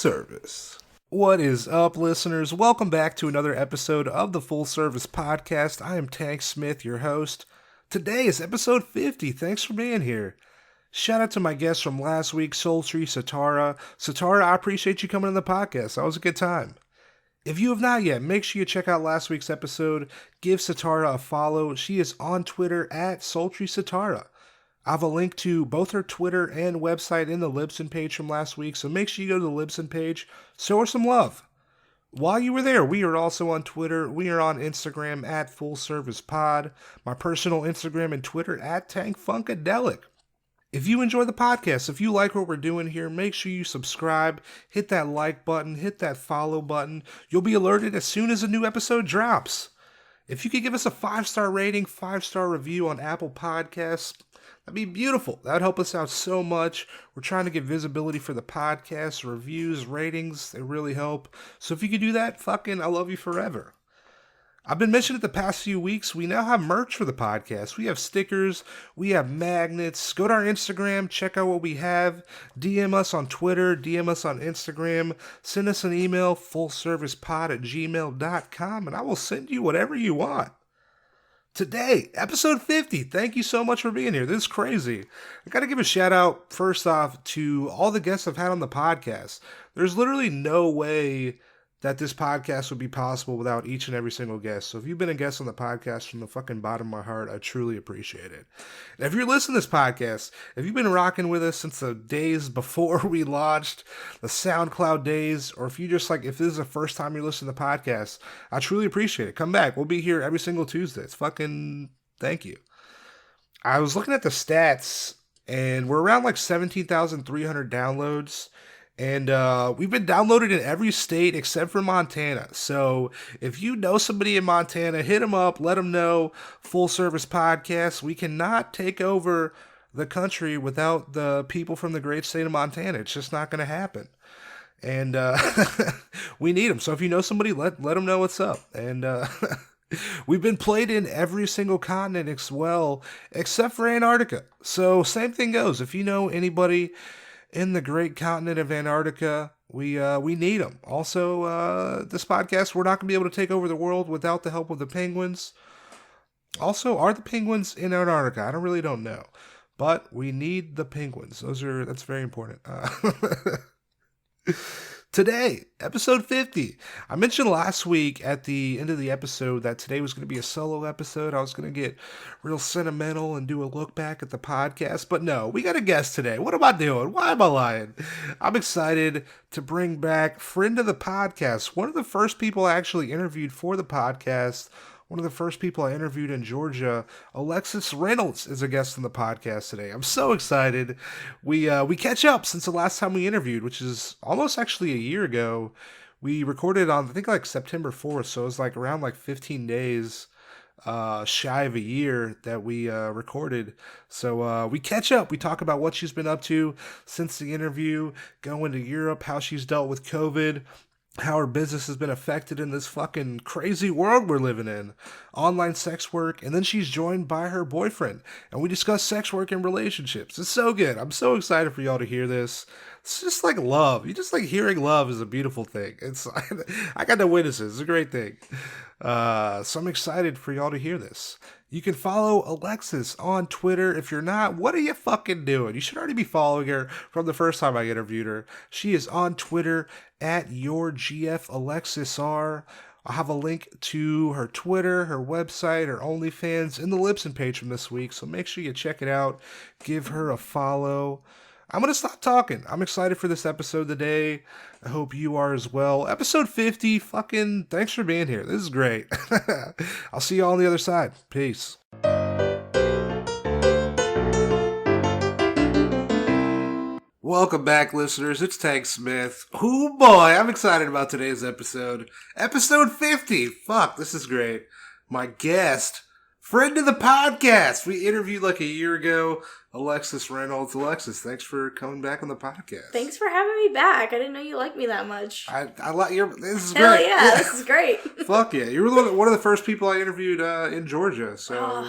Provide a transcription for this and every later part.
Service. What is up, listeners? Welcome back to another episode of the Full Service Podcast. I am Tank Smith, your host. Today is episode 50. Thanks for being here. Shout out to my guest from last week, Sultry Satara. Satara, I appreciate you coming on the podcast. That was a good time. If you have not yet, make sure you check out last week's episode. Give Satara a follow. She is on Twitter at Sultry Satara. I have a link to both her Twitter and website in the Libsyn page from last week, so make sure you go to the Libsyn page. Show her some love. While you were there, we are also on Twitter. We are on Instagram at Full Service Pod. My personal Instagram and Twitter at Tank Funkadelic. If you enjoy the podcast, if you like what we're doing here, make sure you subscribe, hit that like button, hit that follow button. You'll be alerted as soon as a new episode drops. If you could give us a 5-star rating, 5-star review on Apple Podcasts, that'd be beautiful. That would help us out so much. We're trying to get visibility for the podcast, reviews, ratings. They really help. So if you could do that, I love you forever. I've been mentioning it the past few weeks. We now have merch for the podcast. We have stickers. We have magnets. Go to our Instagram. Check out what we have. DM us on Twitter. DM us on Instagram. Send us an email, fullservicepod@gmail.com, and I will send you whatever you want. Today, episode 50. Thank you so much for being here. This is crazy. I got to give a shout out, first off, to all the guests I've had on the podcast. There's literally no way that this podcast would be possible without each and every single guest. So if you've been a guest on the podcast, from the fucking bottom of my heart, I truly appreciate it. And if you're listening to this podcast, if you've been rocking with us since the days before we launched, the SoundCloud days, or if you just if this is the first time you're listening to the podcast, I truly appreciate it. Come back. We'll be here every single Tuesday. It's thank you. I was looking at the stats, and we're around 17,300 downloads. And we've been downloaded in every state except for Montana. So if you know somebody in Montana, hit them up. Let them know. Full Service Podcast. We cannot take over the country without the people from the great state of Montana. It's just not going to happen. And we need them. So if you know somebody, let them know what's up. And we've been played in every single continent as well, except for Antarctica. So same thing goes. If you know anybody in the great continent of Antarctica, we need them. Also, this podcast, we're not going to be able to take over the world without the help of the penguins. Also, are the penguins in Antarctica? I really don't know. But we need the penguins. That's very important. Today, episode 50. I mentioned last week at the end of the episode that today was going to be a solo episode. I was going to get real sentimental and do a look back at the podcast. But no, we got a guest today. What am I doing? Why am I lying? I'm excited to bring back friend of the podcast. One of the first people I actually interviewed for the podcast. One of the first people I interviewed in Georgia, Alexis Reynolds, is a guest on the podcast today. I'm so excited. We catch up since the last time we interviewed, which is almost actually a year ago. We recorded on, I think, September 4th, so it was around 15 days shy of a year that we recorded. So we catch up. We talk about what she's been up to since the interview, going to Europe, how she's dealt with COVID, how her business has been affected in this fucking crazy world we're living in. Online sex work, and then she's joined by her boyfriend, and we discuss sex work and relationships. It's so good. I'm so excited for y'all to hear this. It's just like love. You just hearing love is a beautiful thing. I got to witness it. It's a great thing. So I'm excited for y'all to hear this. You can follow Alexis on Twitter. If you're not, what are you fucking doing? You should already be following her from the first time I interviewed her. She is on Twitter at YourGFAlexisR. I'll have a link to her Twitter, her website, her OnlyFans in the Libsyn page from this week. So make sure you check it out. Give her a follow. I'm going to stop talking. I'm excited for this episode today. I hope you are as well. Episode 50, thanks for being here. This is great. I'll see you all on the other side. Peace. Welcome back, listeners. It's Tank Smith. Oh boy, I'm excited about today's episode. Episode 50. This is great. My guest, friend of the podcast. We interviewed a year ago, Alexis Reynolds. Alexis, thanks for coming back on the podcast. Thanks for having me back. I didn't know you liked me that much. I like your. This is Hell great. Yeah, this is great. Fuck yeah! You were one of the first people I interviewed in Georgia. So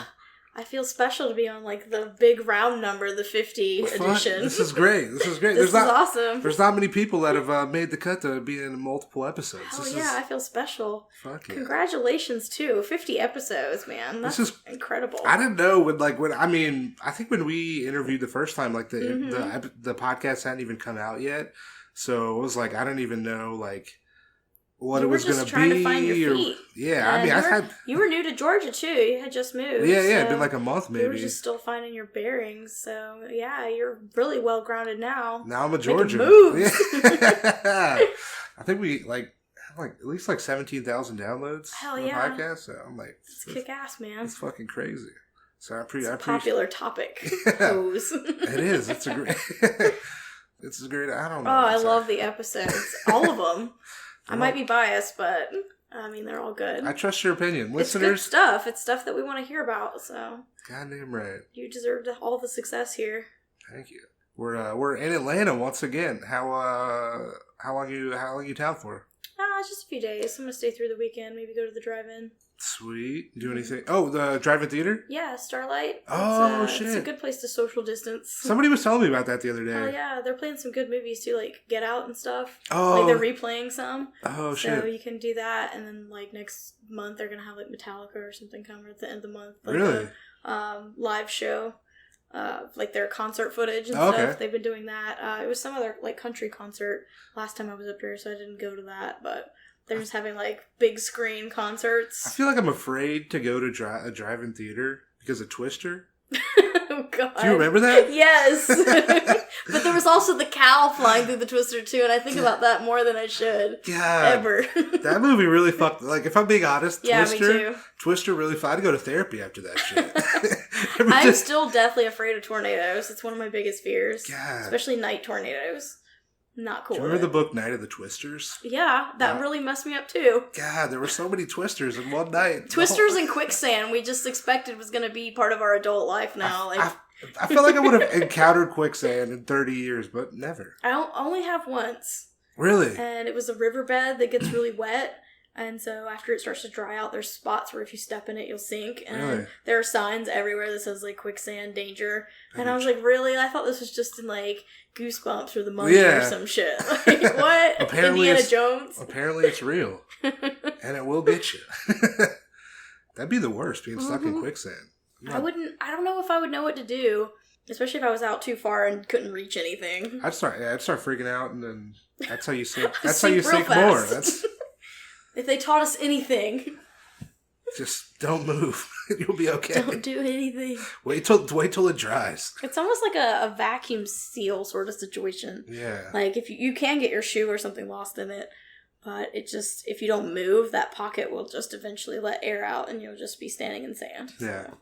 I feel special to be on, like, the big round number, the 50 edition. This is great. This is great. This is awesome. There's not many people that have made the cut to be in multiple episodes. I feel special. Fuck yeah. Congratulations, too. 50 episodes, man. That's incredible. I didn't know I think when we interviewed the first time, like, the podcast hadn't even come out yet. So it was like, I didn't even know, like, what it was going to be. You were just trying to find your feet. Yeah, you were new to Georgia, too. You had just moved. Yeah, it'd been like a month, maybe. You were just still finding your bearings. So, yeah, you're really well-grounded now. Now I'm a Georgian. Moves. Yeah. I think we, have at least, 17,000 downloads on the podcast. So I'm like... It's kick-ass, man. It's fucking crazy. So I appreciate... It's a popular topic. Pose. It is. It's a great... It's a great... I don't know. Oh, I love the episodes. All of them. I might be biased, but I mean, they're all good. I trust your opinion. Listeners. It's good stuff. It's stuff that we want to hear about, so. Goddamn right. You deserve all the success here. Thank you. We're in Atlanta once again. How long you town for? Just a few days. I'm gonna stay through the weekend, maybe go to the drive-in. Sweet. Do anything? Oh, the drive-in theater? Yeah, Starlight. Oh, shit. It's a good place to social distance. Somebody was telling me about that the other day. Oh, yeah. They're playing some good movies, too, like Get Out and stuff. Oh. Like, they're replaying some. Oh, shit. So you can do that, and then, like, next month they're gonna have, like, Metallica or something come at the end of the month. Like really? Live show. Like, their concert footage and stuff. Okay. They've been doing that. It was some other, like, country concert last time I was up there, so I didn't go to that, but... They're just having, like, big screen concerts. I feel like I'm afraid to go to a drive-in theater because of Twister. Oh, God. Do you remember that? Yes. But there was also the cow flying through the Twister, too, and I think about that more than I should. God. Ever. That movie really fucked... Like, if I'm being honest, yeah, me too. Twister really... I'd go to therapy after that shit. I'm still deathly afraid of tornadoes. It's one of my biggest fears. God. Especially night tornadoes. Not cool. Do you remember the book Night of the Twisters? Yeah, that really messed me up too. God, there were so many twisters in one night. Twisters and quicksand we just expected was going to be part of our adult life now. I feel like I would have encountered quicksand in 30 years, but never. I only have once. Really? And it was a riverbed that gets really wet. And so after it starts to dry out, there's spots where if you step in it, you'll sink. And there are signs everywhere that says, like, quicksand, danger. And I was like, really? I thought this was just in, like, Goosebumps or The Mummy or some shit. Like, what? Apparently Indiana Jones? Apparently it's real. And it will get you. That'd be the worst, being stuck in quicksand. I don't know if I would know what to do. Especially if I was out too far and couldn't reach anything. I'd start freaking out, and then that's how you sink. That's how you sink more. That's... If they taught us anything, just don't move. You'll be okay. Don't do anything. Wait till it dries. It's almost like a vacuum seal sort of situation. Yeah. Like if you can get your shoe or something lost in it, but it just if you don't move, that pocket will just eventually let air out, and you'll just be standing in sand. Yeah. So.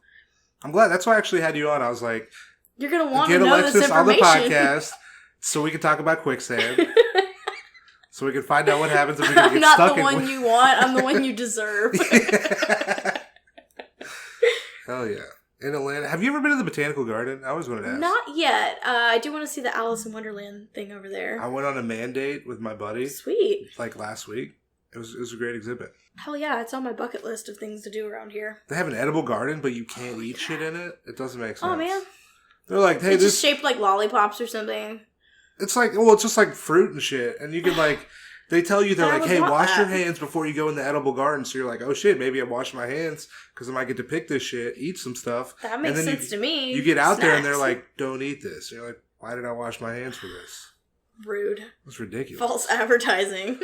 I'm glad. That's why I actually had you on. I was like, you're gonna want to know Alexis this information on the podcast, so we can talk about quicksand. So we can find out what happens if we get stuck in... I'm not the one you want. I'm the one you deserve. Hell yeah. In Atlanta. Have you ever been to the Botanical Garden? I always wanted to ask. Not yet. I do want to see the Alice in Wonderland thing over there. I went on a man date with my buddy. Sweet. Like last week. It was a great exhibit. Hell yeah. It's on my bucket list of things to do around here. They have an edible garden, but you can't eat shit in it. It doesn't make sense. Oh, man. They're like, hey, it's just shaped like lollipops or something. It's like, well, it's just like fruit and shit. And you can like, they tell you, they're like, hey, wash your hands before you go in the edible garden. So you're like, oh shit, maybe I wash my hands because I might get to pick this shit, eat some stuff. That makes sense to me. You get out there and they're like, don't eat this. And you're like, why did I wash my hands for this? Rude. It's ridiculous. False advertising.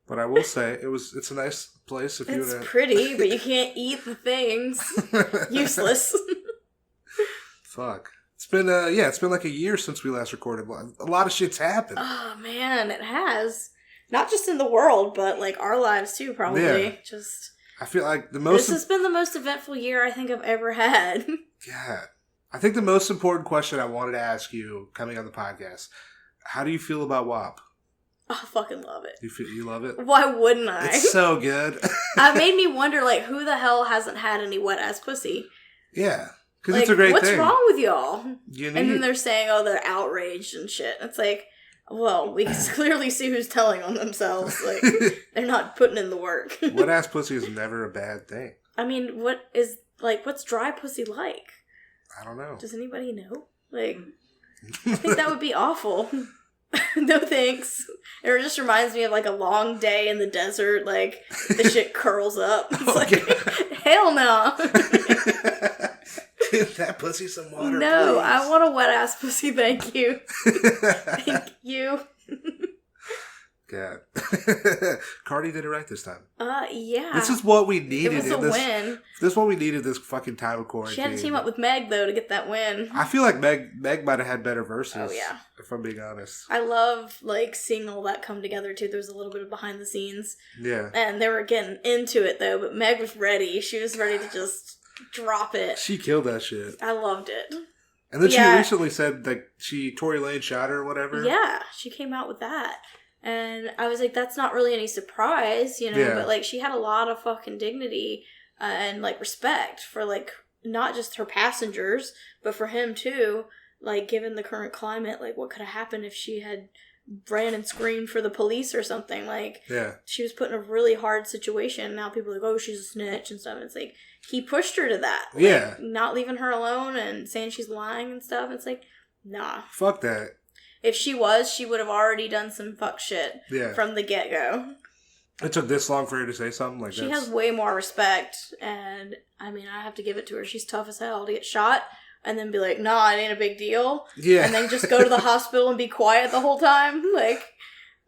But I will say, it's a nice place if you It's pretty, but you can't eat the things. Useless. Fuck. It's been like a year since we last recorded. A lot of shit's happened. Oh, man, it has. Not just in the world, but, like, our lives, too, probably. Yeah. I feel like This has been the most eventful year I think I've ever had. Yeah. I think the most important question I wanted to ask you coming on the podcast, how do you feel about WAP? I fucking love it. You love it? Why wouldn't I? It's so good. It made me wonder, like, who the hell hasn't had any wet-ass pussy? Yeah. Because it's a great what's thing. What's wrong with y'all? And then they're saying, oh, they're outraged and shit. It's like, well, we can clearly see who's telling on themselves. Like, they're not putting in the work. Wet-ass pussy is never a bad thing. I mean, what's dry pussy like? I don't know. Does anybody know? Like, I think that would be awful. No thanks. It just reminds me of like a long day in the desert. Like the shit curls up. It's like, hell no. Give that pussy some water. No, please. I want a wet ass pussy. Thank you. Thank you. God. Cardi did it right this time. Yeah. This is what we needed. It was a win. This is what we needed this fucking time of quarantine. She had to team up with Meg, though, to get that win. I feel like Meg might have had better verses. Oh, yeah. If I'm being honest. I love, like, seeing all that come together, too. There was a little bit of behind the scenes. Yeah. And they were getting into it, though, but Meg was ready. She was ready to just drop it. She killed that shit. I loved it. And then she recently said that Tory Lane shot her or whatever. Yeah, she came out with that. And I was like, that's not really any surprise, you know, but, like, she had a lot of fucking dignity and, like, respect for, like, not just her passengers, but for him, too. Like, given the current climate, like, what could have happened if she had ran and screamed for the police or something? Like, she was put in a really hard situation. Now people are like, oh, she's a snitch and stuff. And it's like, he pushed her to that. Like, not leaving her alone and saying she's lying and stuff. It's like, nah. Fuck that. If she would have already done some fuck shit from the get-go. It took this long for her to say something like that. She has way more respect, and, I mean, I have to give it to her. She's tough as hell to get shot, and then be like, nah, it ain't a big deal. Yeah. And then just go to the hospital and be quiet the whole time. Like,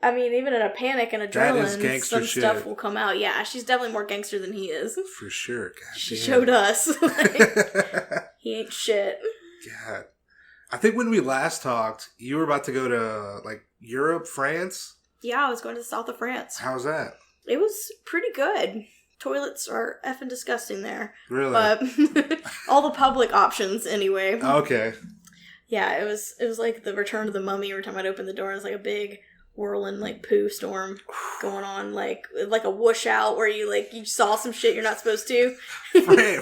I mean, even in a panic and adrenaline, some stuff will come out. Yeah, she's definitely more gangster than he is. For sure. God she showed us. Like, he ain't shit. God. I think when we last talked, you were about to go to, like, Europe, France? Yeah, I was going to the south of France. How was that? It was pretty good. Toilets are effing disgusting there. Really? But all the public options, anyway. Okay. Yeah, it was like the Return of the Mummy. Every time I'd open the door, it was like a big whirling, like, poo storm going on. Like a whoosh out where you saw some shit you're not supposed to.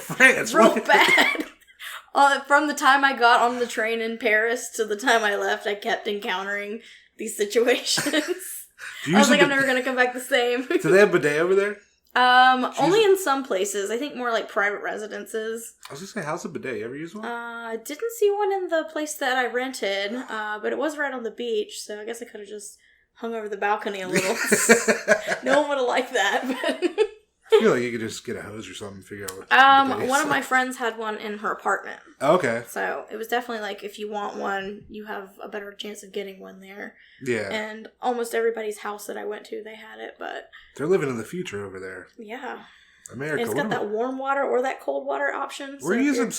France. Real bad. From the time I got on the train in Paris to the time I left, I kept encountering these situations. I was like, I'm never going to come back the same. Do they have bidet over there? Only in some places. I think more like private residences. I was going to say, how's the bidet? You ever use one? I didn't see one in the place that I rented, but it was right on the beach, so I guess I could have just hung over the balcony a little. No one would have liked that, but... I feel like you could just get a hose or something and figure out what one of my friends had one in her apartment. Okay. So it was definitely like, if you want one, you have a better chance of getting one there. Yeah. And almost everybody's house that I went to, they had it, but... They're living in the future over there. Yeah. America. And it's got that warm water or that cold water option. We're using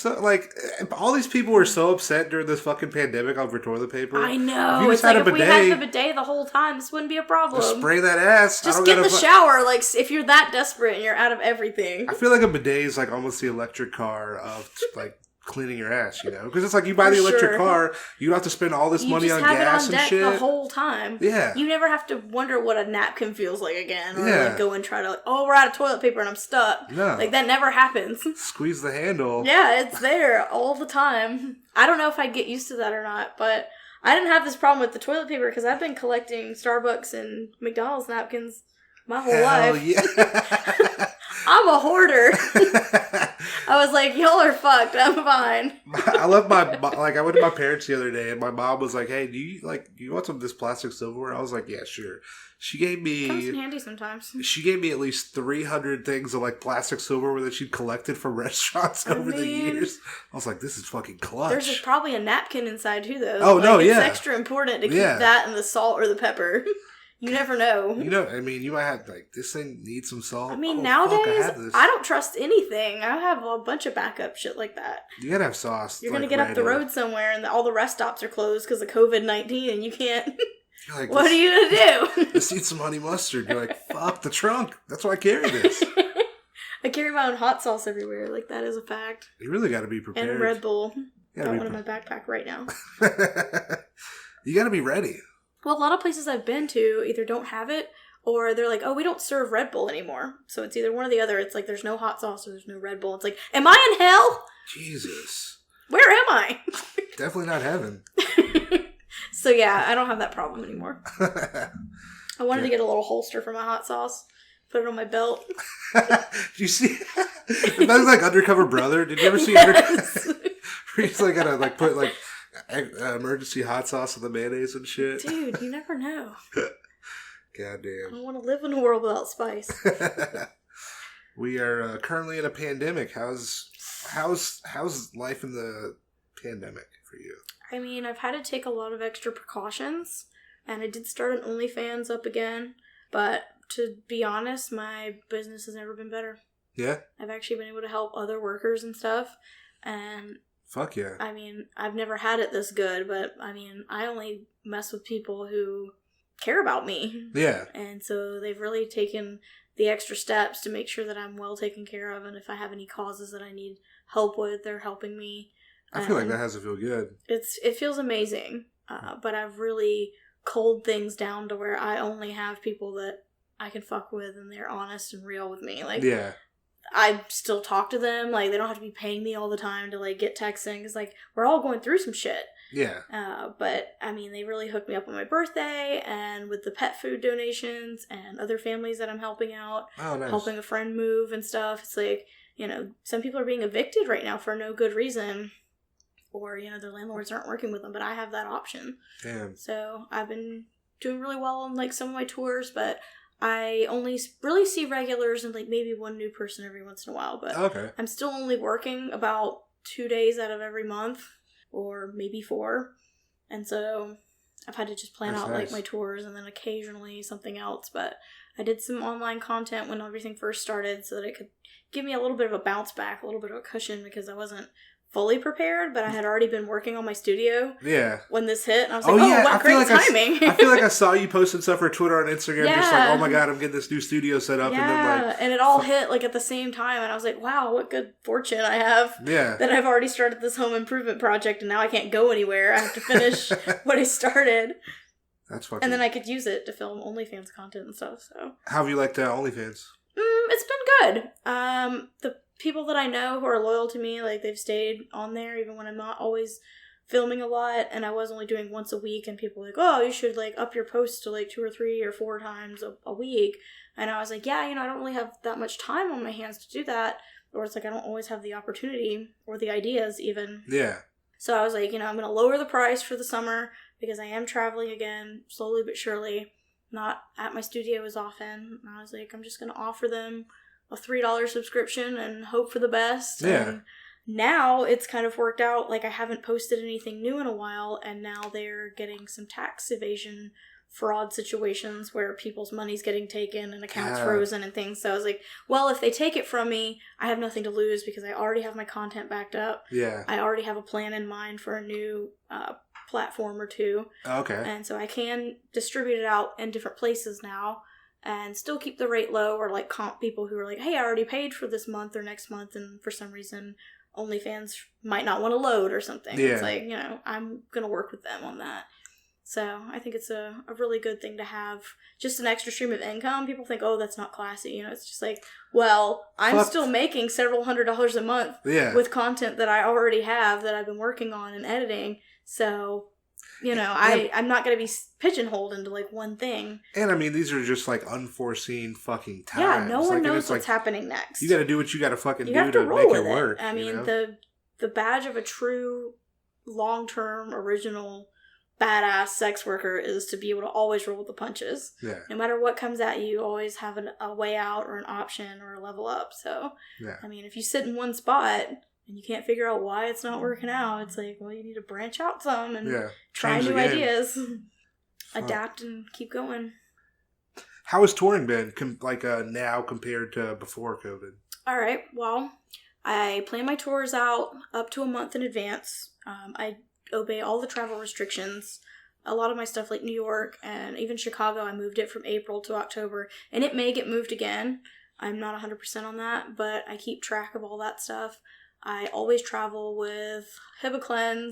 all these people were so upset during this fucking pandemic over toilet paper. I know. It's like if we had the bidet the whole time, this wouldn't be a problem. Just spray that ass. Just get in the shower. Like, if you're that desperate and you're out of everything. I feel like a bidet is like almost the electric car of like cleaning your ass, you know? Because it's like you buy the electric car, you don't have to spend all this money on gas and shit. You just have it on deck the whole time. Yeah. You never have to wonder what a napkin feels like again. Or like go and try to, we're out of toilet paper and I'm stuck. No. Like, that never happens. Squeeze the handle. Yeah, it's there all the time. I don't know if I'd get used to that or not, but I didn't have this problem with the toilet paper because I've been collecting Starbucks and McDonald's napkins my whole life. Yeah. I'm a hoarder. I was like, y'all are fucked. I'm fine. I love I went to my parents the other day and my mom was like, hey, do you want some of this plastic silverware? I was like, yeah, sure. She gave me... Comes in handy sometimes. She gave me at least 300 things of like plastic silverware that she'd collected from restaurants over the years. I was like, this is fucking clutch. There's probably a napkin inside too, though. Oh, no, yeah. It's extra important to keep that and the salt or the pepper. You never know. You know, I mean, you might have, like, this thing needs some salt. I mean, nowadays, I don't trust anything. I have a bunch of backup shit like that. You gotta have sauce. You're gonna get up the road somewhere and all the rest stops are closed because of COVID-19 and you can't... Like, what are you gonna do? Just eat some honey mustard. You're like, fuck the trunk. That's why I carry this. I carry my own hot sauce everywhere. Like, that is a fact. You really gotta be prepared. And Red Bull. Got one in my backpack right now. You gotta be ready. Well, a lot of places I've been to either don't have it or they're like, we don't serve Red Bull anymore. So it's either one or the other. It's like there's no hot sauce or there's no Red Bull. It's like, am I in hell? Jesus. Where am I? Definitely not heaven. So yeah, I don't have that problem anymore. I wanted to get a little holster for my hot sauce. Put it on my belt. Did you see? That was like Undercover Brother. Did you ever see Undercover? He's like gonna like put like emergency hot sauce on the mayonnaise and shit. Dude, you never know. Goddamn. I don't want to live in a world without spice. We are currently in a pandemic. How's life in the pandemic for you? I mean, I've had to take a lot of extra precautions, and I did start an OnlyFans up again, but to be honest, my business has never been better. Yeah? I've actually been able to help other workers and stuff, and... Fuck yeah. I mean, I've never had it this good, but, I mean, I only mess with people who care about me. Yeah. And so they've really taken the extra steps to make sure that I'm well taken care of, and if I have any causes that I need help with, they're helping me. I feel like that has to feel good. It feels amazing, but I've really culled things down to where I only have people that I can fuck with, and they're honest and real with me. Like, yeah. I still talk to them. Like, they don't have to be paying me all the time to, like, get texting. Because, like, we're all going through some shit. Yeah. But, I mean, they really hooked me up on my birthday and with the pet food donations and other families that I'm helping out. Oh, nice. Helping a friend move and stuff. It's like, you know, some people are being evicted right now for no good reason. Or, you know, their landlords aren't working with them. But I have that option. Damn. So, I've been doing really well on, like, some of my tours. But I only really see regulars and, like, maybe one new person every once in a while. But okay. I'm still only working about 2 days out of every month, or maybe 4. And so I've had to just plan out, like, my tours and then occasionally something else. But I did some online content when everything first started so that it could give me a little bit of a bounce back, a little bit of a cushion, because I wasn't fully prepared, but I had already been working on my studio when this hit, and I was like, what great timing. I feel like I saw you posting stuff for Twitter and Instagram, just like, oh my god, I'm getting this new studio set up. Yeah, and it all hit, like, at the same time, and I was like, wow, what good fortune I have that I've already started this home improvement project, and now I can't go anywhere. I have to finish what I started. That's fucking... And then I could use it to film OnlyFans content and stuff, so... How have you liked OnlyFans? It's been good. The people that I know who are loyal to me, like, they've stayed on there even when I'm not always filming a lot, and I was only doing once a week, and people were like, oh, you should, like, up your posts to, like, 2 or 3 or 4 times a week. And I was like, yeah, you know, I don't really have that much time on my hands to do that, or it's like I don't always have the opportunity or the ideas even. Yeah. So I was like, you know, I'm going to lower the price for the summer because I am traveling again, slowly but surely, not at my studio as often. And I was like, I'm just going to offer them a $3 subscription and hope for the best. Yeah. And now it's kind of worked out. Like, I haven't posted anything new in a while, and now they're getting some tax evasion fraud situations where people's money's getting taken and accounts frozen and things. So I was like, well, if they take it from me, I have nothing to lose because I already have my content backed up. Yeah. I already have a plan in mind for a new platform or 2. Okay. And so I can distribute it out in different places now and still keep the rate low, or, like, comp people who are like, hey, I already paid for this month or next month, and for some reason OnlyFans might not want to load or something. Yeah. It's like, you know, I'm going to work with them on that. So I think it's a really good thing to have, just an extra stream of income. People think, oh, that's not classy. You know, it's just like, well, I'm still making several $100s a month with content that I already have that I've been working on and editing. So, you know, I'm not going to be pigeonholed into, like, one thing. And, I mean, these are just, like, unforeseen fucking times. Yeah, no one knows what's happening next. You got to do what you got to fucking do to make it work. I mean, the badge of a true long-term, original, badass sex worker is to be able to always roll with the punches. Yeah. No matter what comes at you, you always have a way out or an option or a level up. So, I mean, if you sit in one spot and you can't figure out why it's not working out, it's like, well, you need to branch out some and try new ideas, adapt, and keep going. How has touring been, now compared to before COVID? All right. Well, I plan my tours out up to a month in advance. I obey all the travel restrictions. A lot of my stuff, like New York and even Chicago, I moved it from April to October, and it may get moved again. I'm not 100% on that, but I keep track of all that stuff. I always travel with HIPAA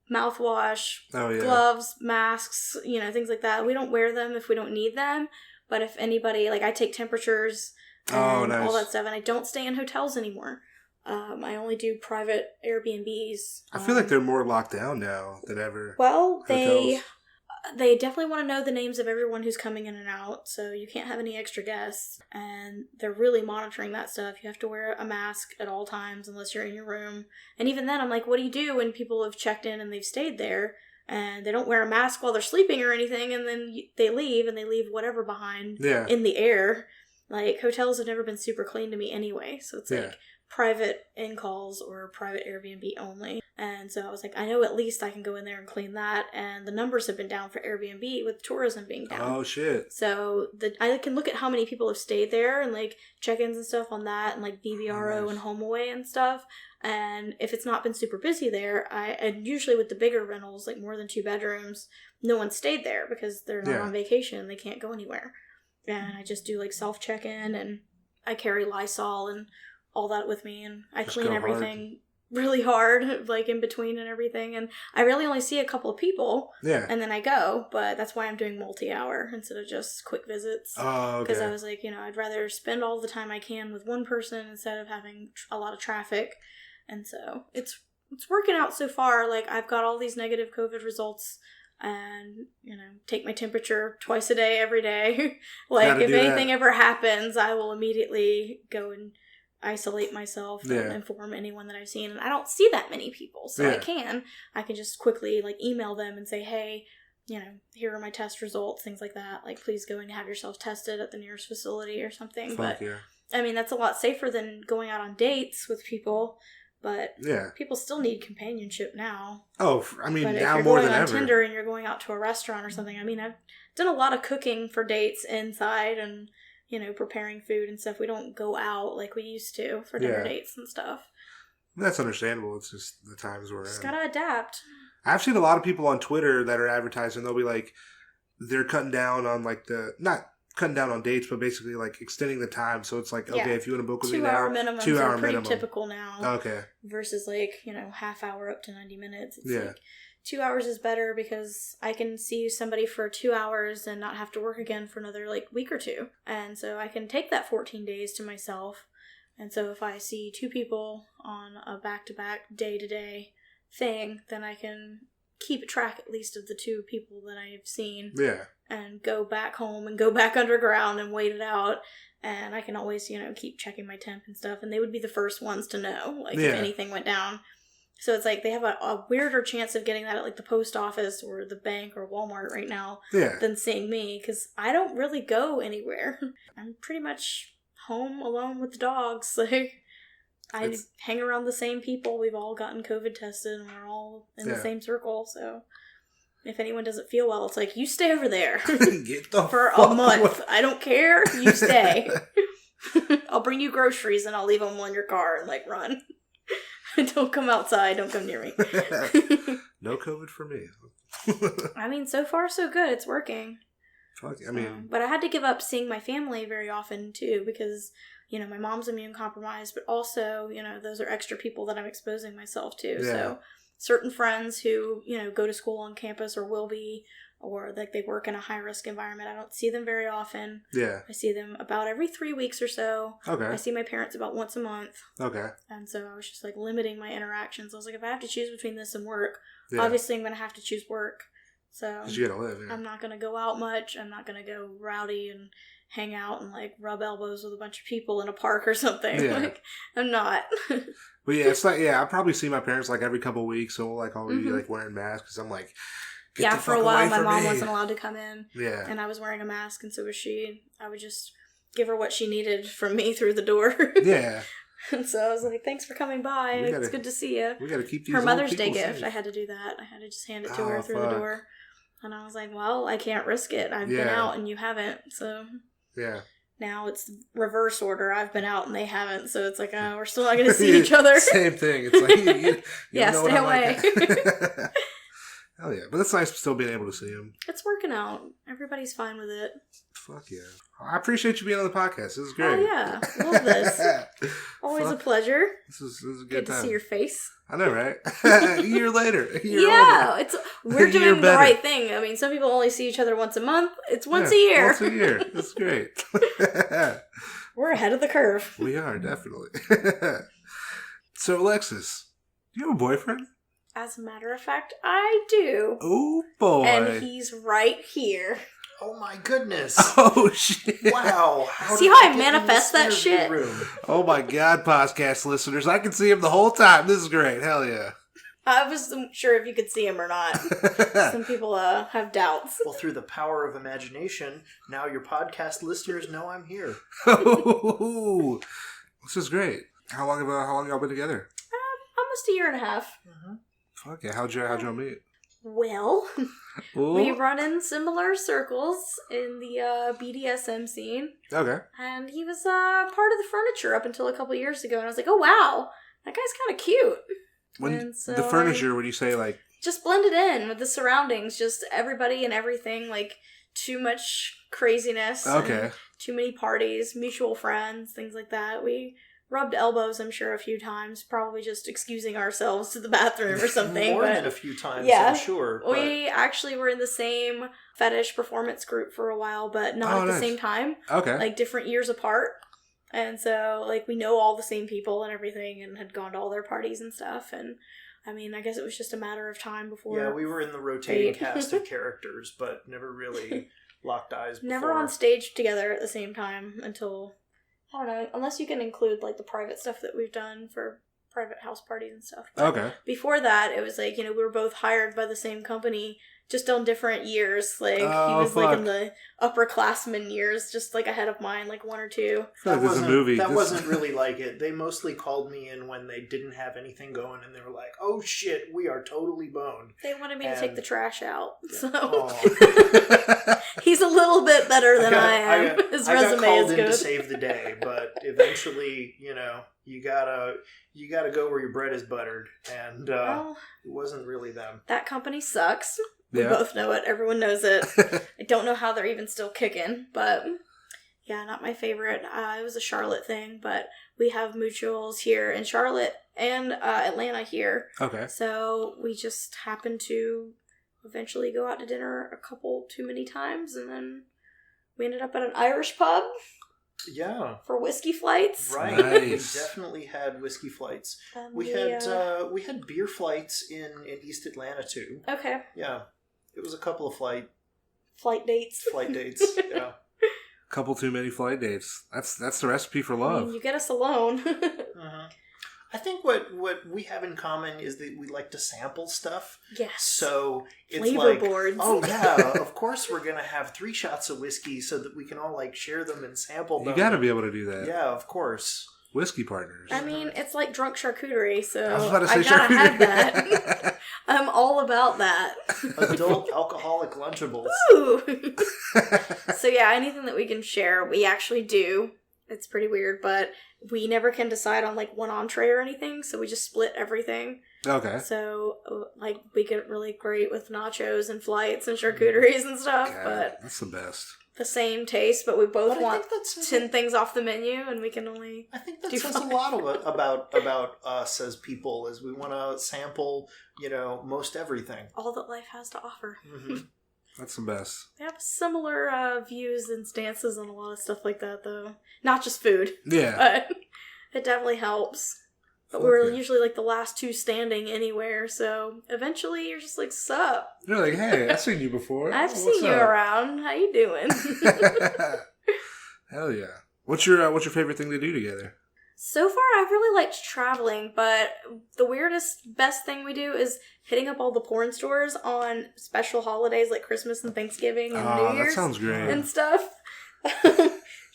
mouthwash, gloves, masks, you know, things like that. We don't wear them if we don't need them, but if anybody, like, I take temperatures and all that stuff, and I don't stay in hotels anymore. I only do private Airbnbs. I feel like they're more locked down now than ever. Well, They definitely want to know the names of everyone who's coming in and out, so you can't have any extra guests. And they're really monitoring that stuff. You have to wear a mask at all times unless you're in your room. And even then, I'm like, what do you do when people have checked in and they've stayed there and they don't wear a mask while they're sleeping or anything, and then they leave whatever behind in the air? Like, hotels have never been super clean to me anyway, so it's like private in-calls or private Airbnb only. And so I was like, I know at least I can go in there and clean that. And the numbers have been down for Airbnb with tourism being down. Oh, shit. So I can look at how many people have stayed there and like check-ins and stuff on that, and like VVRO and HomeAway and stuff. And if it's not been super busy there, and usually with the bigger rentals, like more than 2 bedrooms, no one stayed there because they're not on vacation. They can't go anywhere. And I just do like self-check-in, and I carry Lysol and all that with me, and I clean everything really hard, like in between and everything. And I really only see a couple of people, and then I go. But that's why I'm doing multi-hour instead of just quick visits. Oh, okay. Because I was like, I'd rather spend all the time I can with one person instead of having a lot of traffic. And so it's working out so far. Like, I've got all these negative COVID results, and take my temperature twice a day, every day. Like, if anything ever happens, I will immediately go and isolate myself and inform anyone that I've seen. And I don't see that many people, so I can just quickly like email them and say, hey, here are my test results, things like that. Like, please go and have yourself tested at the nearest facility or something. I mean, that's a lot safer than going out on dates with people. But people still need companionship now. Oh, I mean, but now more than ever. If you're going on Tinder and you're going out to a restaurant or something, I mean, I've done a lot of cooking for dates inside and, preparing food and stuff. We don't go out like we used to for dinner dates and stuff. That's understandable. It's just the times we're in. Just gotta adapt. I've seen a lot of people on Twitter that are advertising. They'll be like, they're cutting down on like not cutting down on dates, but basically like extending the time. So it's like, okay, if you want to book with me now, 2-hour minimums 2 hour are pretty minimum. Typical now. Okay. Versus like, half hour up to 90 minutes. It's like 2 hours is better because I can see somebody for 2 hours and not have to work again for another like week or two. And so I can take that 14 days to myself. And so if I see 2 people on a back-to-back, day-to-day thing, then I can keep track at least of the 2 people that I've seen. Yeah. And go back home and go back underground and wait it out. And I can always, keep checking my temp and stuff. And they would be the first ones to know, like, if anything went down. So it's like they have a weirder chance of getting that at, like, the post office or the bank or Walmart right now than seeing me. Because I don't really go anywhere. I'm pretty much home alone with the dogs. Like, I hang around the same people. We've all gotten COVID tested and we're all in the same circle. So if anyone doesn't feel well, it's like, you stay over there for a month. I don't care. You stay. I'll bring you groceries and I'll leave them on your car and like run. Don't come outside. Don't come near me. No COVID for me. I mean, so far so good. It's working. Fuck, I mean, but I had to give up seeing my family very often too because, my mom's immune compromised, but also, those are extra people that I'm exposing myself to. Yeah. So certain friends who, go to school on campus or will be, or like they work in a high risk environment, I don't see them very often. Yeah. I see them about every 3 weeks or so. Okay. I see my parents about once a month. Okay. And so I was just like limiting my interactions. I was like, if I have to choose between this and work, obviously I'm going to have to choose work. So you gotta live, I'm not going to go out much. I'm not going to go rowdy and hang out and like rub elbows with a bunch of people in a park or something. Yeah. Like, I'm not. But yeah, it's like, I probably see my parents like every couple of weeks, so like I'll be like wearing masks because I'm like, for a while my mom wasn't allowed to come in. Yeah. And I was wearing a mask and so was she. I would just give her what she needed from me through the door. Yeah. And so I was like, thanks for coming by. It's good to see you. We got to keep these her Mother's Day gift. I had to do that. I had to just hand it to her through the door. And I was like, well, I can't risk it. I've been out and you haven't. So yeah. Now it's reverse order. I've been out and they haven't. So it's like, we're still not going to see each other. Same thing. It's like, you stay away. Like. Hell yeah. But it's nice still being able to see him. It's working out. Everybody's fine with it. Fuck yeah. I appreciate you being on the podcast. This is great. Oh yeah. Love this. Always a pleasure. This is a good time. Good to see your face. I know, right? A year later. We're doing the right thing. I mean, some people only see each other once a month. It's once a year. Once a year. That's great. We're ahead of the curve. We are, definitely. So, Alexis, do you have a boyfriend? As a matter of fact, I do. Oh, boy. And he's right here. Oh my goodness. Oh, shit. Wow. See how I manifest that shit? Oh my God, podcast listeners. I can see him the whole time. This is great. Hell yeah. I wasn't sure if you could see him or not. Some people have doubts. Well, through the power of imagination, now your podcast listeners know I'm here. This is great. How long have y'all been together? Almost a year and a half. Mm-hmm. Fuck yeah. How'd y'all meet? Well, Ooh. we run in similar circles in the BDSM scene. Okay. And he was part of the furniture up until a couple years ago. And I was like, oh, wow, that guy's kind of cute. When the furniture, would you say, like... Just blended in with the surroundings. Just everybody and everything. Like, too much craziness. Okay. Too many parties, mutual friends, things like that. We rubbed elbows, I'm sure, a few times. Probably just excusing ourselves to the bathroom or something. More than a few times, I'm sure. But... We actually were in the same fetish performance group for a while, but not at the same time. Okay. Like, different years apart. And so, like, we know all the same people and everything and had gone to all their parties and stuff. And, I mean, I guess it was just a matter of time before... Yeah, we were in the rotating cast of characters, but never really locked eyes before. Never on stage together at the same time until... I don't know, unless you can include, like, the private stuff that we've done for private house parties and stuff. But okay. Before that, it was like, we were both hired by the same company, just on different years. Like, he was, like, in the upperclassmen years, just, like, ahead of mine, like, 1 or 2. That wasn't really like it. They mostly called me in when they didn't have anything going, and they were like, oh, shit, we are totally boned. They wanted me to take the trash out, yeah. So... He's a little bit better than I am. His resume got called is in good. to save the day, but eventually, you gotta go where your bread is buttered, and it wasn't really them. That company sucks. We both know it. Everyone knows it. I don't know how they're even still kicking, but yeah, not my favorite. It was a Charlotte thing, but we have mutuals here in Charlotte and Atlanta here. Okay. So we just happened to eventually go out to dinner a couple too many times, and then we ended up at an Irish pub. Yeah. For whiskey flights. Right. Nice. We definitely had whiskey flights. We had beer flights in East Atlanta too. Okay. Yeah. It was a couple of flight dates. Flight dates. Yeah. Couple too many flight dates. That's the recipe for love. I mean, you get us alone. Uh-huh. I think what we have in common is that we like to sample stuff. Yes. So it's flavor like, boards. Oh yeah, of course we're gonna have 3 shots of whiskey so that we can all like share them and sample them. You got to be able to do that. Yeah, of course. Whiskey partners. I mean, it's like drunk charcuterie, so I was about to say gotta charcuterie. have that. I'm all about that. Adult alcoholic Lunchables. Ooh. So yeah, anything that we can share, we actually do. It's pretty weird, but we never can decide on like one entree or anything, so we just split everything. Okay. So like we get really great with nachos and flights and charcuteries and stuff, God, but that's the best. The same taste, but we both want that's 10 things off the menu, and we can only. I think that says a lot about us as people, as we want to sample, most everything. All that life has to offer. Mm-hmm. That's the best. We have similar views and stances on a lot of stuff like that, though. Not just food. Yeah. But it definitely helps. But we're usually like the last 2 standing anywhere, so eventually you're just like, sup? You're like, hey, I've seen you before. I've seen you around. How you doing? Hell yeah. What's your favorite thing to do together? So far, I've really liked traveling, but the weirdest, best thing we do is hitting up all the porn stores on special holidays like Christmas and Thanksgiving and New Year's. That sounds great. And stuff.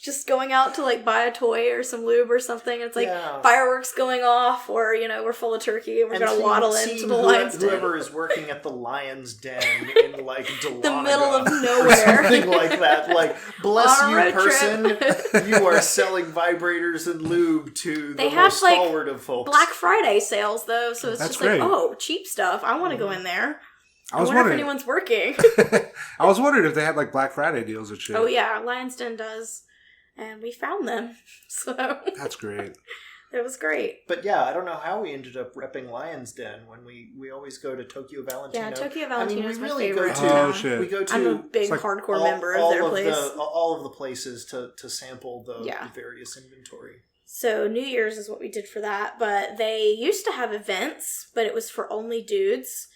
Just going out to like buy a toy or some lube or something. It's like fireworks going off, or we're full of turkey and we're going to waddle into the lion's den. Whoever is working at the lion's den in like Dahlonega, the middle of nowhere, something like that. Like, bless you, person, you are selling vibrators and lube to the most stalwart of folks. Black Friday sales though, so it's That's just great. like, oh, cheap stuff. I want to go in there. I wonder if anyone's working. I was wondering if they had like Black Friday deals or shit. Oh yeah, Lion's Den does. And we found them, so... That's great. It was great. But yeah, I don't know how we ended up repping Lion's Den when we always go to Tokyo Valentino. Yeah, Tokyo Valentino is my favorite. Shit. We go to... I'm a big hardcore member of their place. All of the places to sample the various inventory. So New Year's is what we did for that. But they used to have events, but it was for only dudes.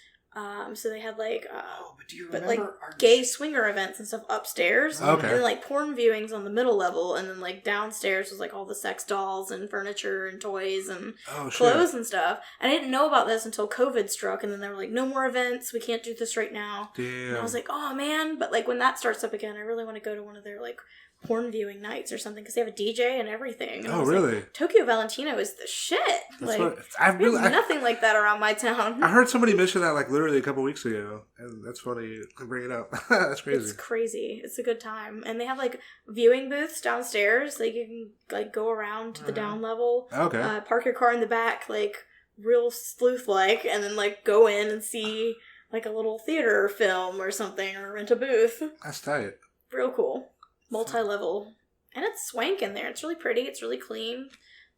So they had like, but do you remember our gay swinger events and stuff upstairs, Okay. and then like porn viewings on the middle level, and then like downstairs was like all the sex dolls and furniture and toys and clothes and stuff. And I didn't know about this until COVID struck, and then they were like, no more events, we can't do this right now. Damn. And I was like, oh man, but like when that starts up again, I really want to go to one of their like porn viewing nights or something, because they have a DJ and everything. And really? Like, Tokyo Valentino is the shit. That's like, there's nothing like that around my town. I heard somebody mention that like literally a couple weeks ago, and that's funny to bring it up. That's crazy. It's crazy. It's a good time, and they have like viewing booths downstairs. Like you can like go around to the down level. Okay. Park your car in the back, like real sleuth like, and then like go in and see like a little theater film or something, or rent a booth. That's tight. Real cool. Multi-level. And it's swank in there. It's really pretty. It's really clean.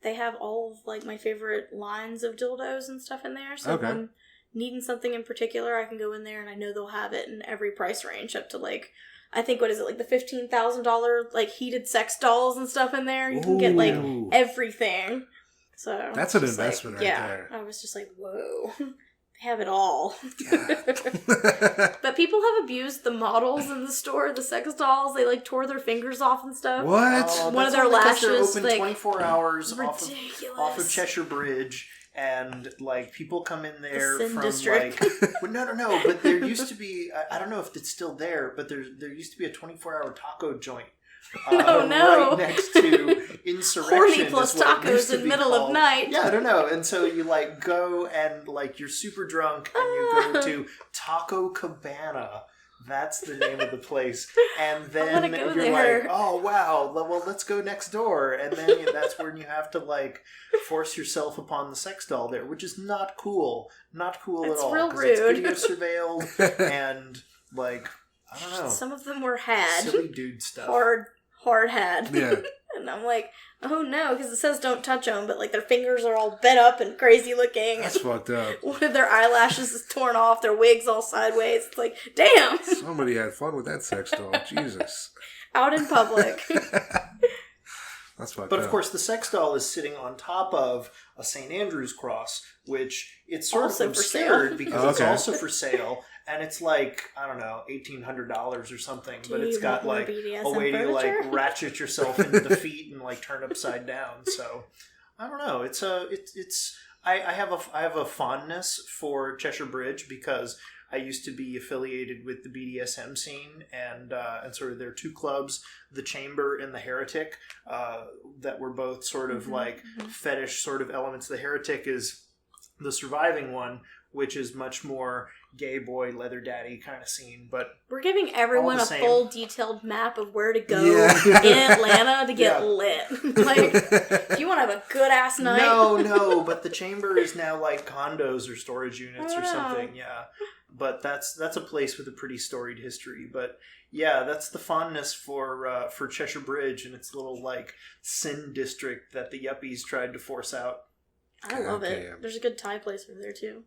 They have all of like my favorite lines of dildos and stuff in there. So if I'm needing something in particular, I can go in there and I know they'll have it in every price range up to like, I think, what is it, like the $15,000 like heated sex dolls and stuff in there. You can get like everything. So that's an investment right there. I was just like, whoa. They have it all. Yeah. But people have abused the models in the store, the sex dolls. They like tore their fingers off and stuff. What? One of their lashes. They're open like, 24 hours ridiculous. off of Cheshire Bridge, and like people come in there the Sin from District. like well, no. But there used to be I don't know if it's still there, but there used to be a 24-hour taco joint. Right next to Insurrection. Horny plus tacos in middle of night. Yeah, I don't know. And so you like go and like you're super drunk and you go to Taco Cabana. That's the name of the place. And then you're there. like, oh wow, well let's go next door. And then that's when you have to like force yourself upon the sex doll there, which is not cool. Not cool it's at all. Real rude. It's video surveilled and like I don't know. Some of them were had. Silly dude stuff. Hard had. Yeah. And I'm like, oh no, because it says don't touch them, but like their fingers are all bent up and crazy looking. That's fucked up. One of their eyelashes is torn off, their wig's all sideways. It's like, damn. Somebody had fun with that sex doll. Jesus. Out in public. That's fucked up. But of course, the sex doll is sitting on top of a St. Andrew's cross, which it's sort also of obscured because it's Okay. also for sale. And it's like, I don't know, $1,800 or something. But it's got like a way to like ratchet yourself into the feet and like turn upside down. So I don't know. I have a fondness for Cheshire Bridge because I used to be affiliated with the BDSM scene and sort of there are two clubs, the Chamber and the Heretic, that were both sort of like fetish sort of elements. The Heretic is the surviving one, which is much more gay boy, leather daddy kind of scene. But we're giving everyone a full detailed map of where to go in Atlanta to get lit. Like, if you want to have a good ass night. No, but the Chamber is now like condos or storage units or something. Yeah. But that's a place with a pretty storied history. But yeah, that's the fondness for Cheshire Bridge and its little like sin district that the yuppies tried to force out. I love it. There's a good Thai place over there too.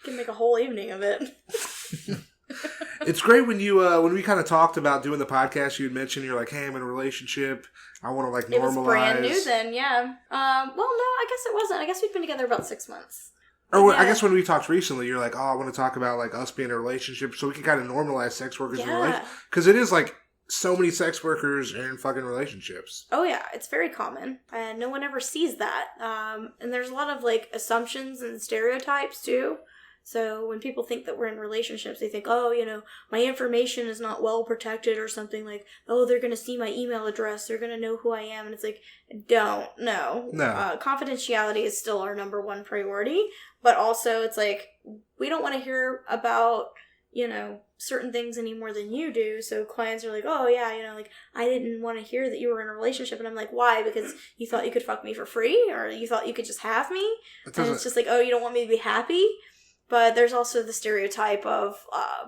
You can make a whole evening of it. It's great when you when we kind of talked about doing the podcast. You had mentioned you're like, hey, I'm in a relationship. I want to like normalize. It was brand new then, yeah. Well, no, I guess it wasn't. I guess we'd been together about 6 months. Or I guess when we talked recently, you're like, oh, I want to talk about like us being in a relationship so we can kind of normalize sex workers in relationship. Because it is like so many sex workers are in fucking relationships. Oh yeah, it's very common. And no one ever sees that. And there's a lot of like assumptions and stereotypes too. So when people think that we're in relationships, they think, oh, you know, my information is not well protected or something like, oh, they're going to see my email address. They're going to know who I am. And it's like, no. Confidentiality is still our number one priority. But also it's like, we don't want to hear about, you know, certain things any more than you do. So clients are like, oh yeah, you know, like I didn't want to hear that you were in a relationship. And I'm like, why? Because you thought you could fuck me for free? Or you thought you could just have me? And it's just like, oh, you don't want me to be happy? But there's also the stereotype of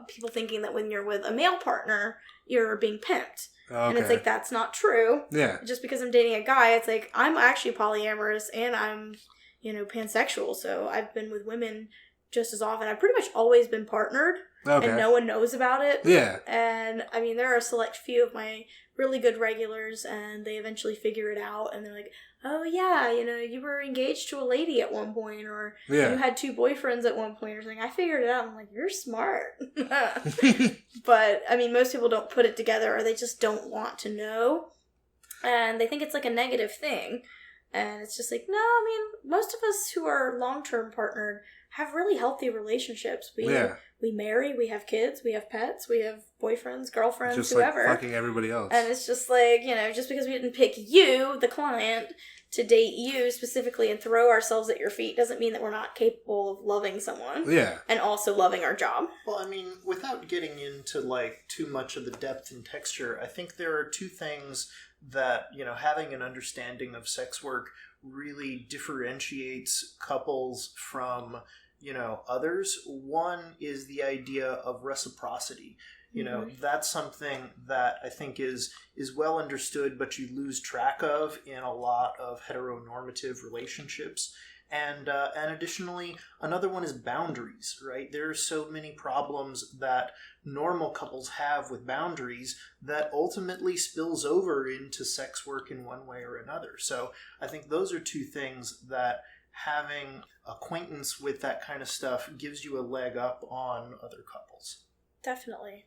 people thinking that when you're with a male partner, you're being pimped. Okay. And it's like, that's not true. Yeah. Just because I'm dating a guy, it's like, I'm actually polyamorous and I'm, you know, pansexual. So I've been with women just as often. I've pretty much always been partnered. and no one knows about it. Yeah. And I mean, there are a select few of my really good regulars, and they eventually figure it out, and they're like, oh yeah, you were engaged to a lady at one point, or you had 2 boyfriends at one point or something. I figured it out. I'm like, you're smart. But I mean, most people don't put it together, or they just don't want to know, and they think it's like a negative thing. And it's just like, no, I mean, most of us who are long-term partnered have really healthy relationships. We marry, we have kids, we have pets, we have boyfriends, girlfriends, just whoever. Like fucking everybody else. And it's just like, just because we didn't pick you, the client, to date you specifically and throw ourselves at your feet doesn't mean that we're not capable of loving someone. Yeah. And also loving our job. Well, I mean, without getting into like too much of the depth and texture, I think there are 2 things that, having an understanding of sex work really differentiates couples from, others. One is the idea of reciprocity. That's something that I think is well understood, but you lose track of in a lot of heteronormative relationships. And additionally, another one is boundaries, right? There are so many problems that normal couples have with boundaries that ultimately spills over into sex work in one way or another. So I think those are 2 things that having acquaintance with that kind of stuff gives you a leg up on other couples. Definitely.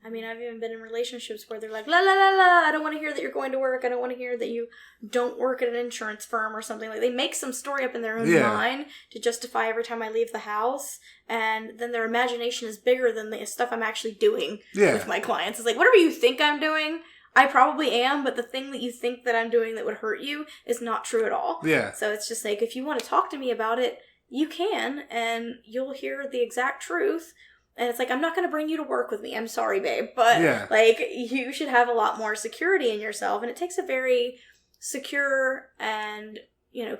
I mean, I've even been in relationships where they're like, la la la la, I don't want to hear that you're going to work. I don't want to hear that you don't work at an insurance firm or something. Like, they make some story up in their own mind to justify every time I leave the house. And then their imagination is bigger than the stuff I'm actually doing with my clients. It's like, whatever you think I'm doing, I probably am, but the thing that you think that I'm doing that would hurt you is not true at all. Yeah. So it's just like, if you want to talk to me about it, you can, and you'll hear the exact truth. And it's like, I'm not going to bring you to work with me. I'm sorry, babe. But, like, you should have a lot more security in yourself. And it takes a very secure and,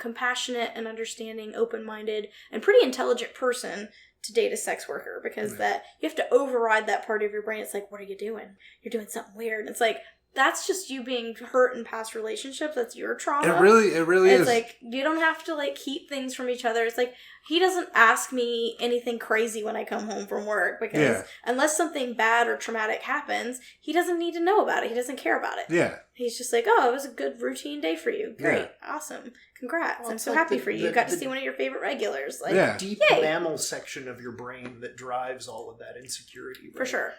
compassionate and understanding, open-minded, and pretty intelligent person to date a sex worker. Because that you have to override that part of your brain. It's like, what are you doing? You're doing something weird. And it's like, that's just you being hurt in past relationships. That's your trauma. It really is. It's like, you don't have to, like, keep things from each other. It's like, he doesn't ask me anything crazy when I come home from work, because unless something bad or traumatic happens, he doesn't need to know about it. He doesn't care about it. Yeah. He's just like, oh, it was a good routine day for you. Great. Awesome. Congrats. Well, I'm so happy for you. You got to see one of your favorite regulars. Like, deep mammal section of your brain that drives all of that insecurity. Right? For sure.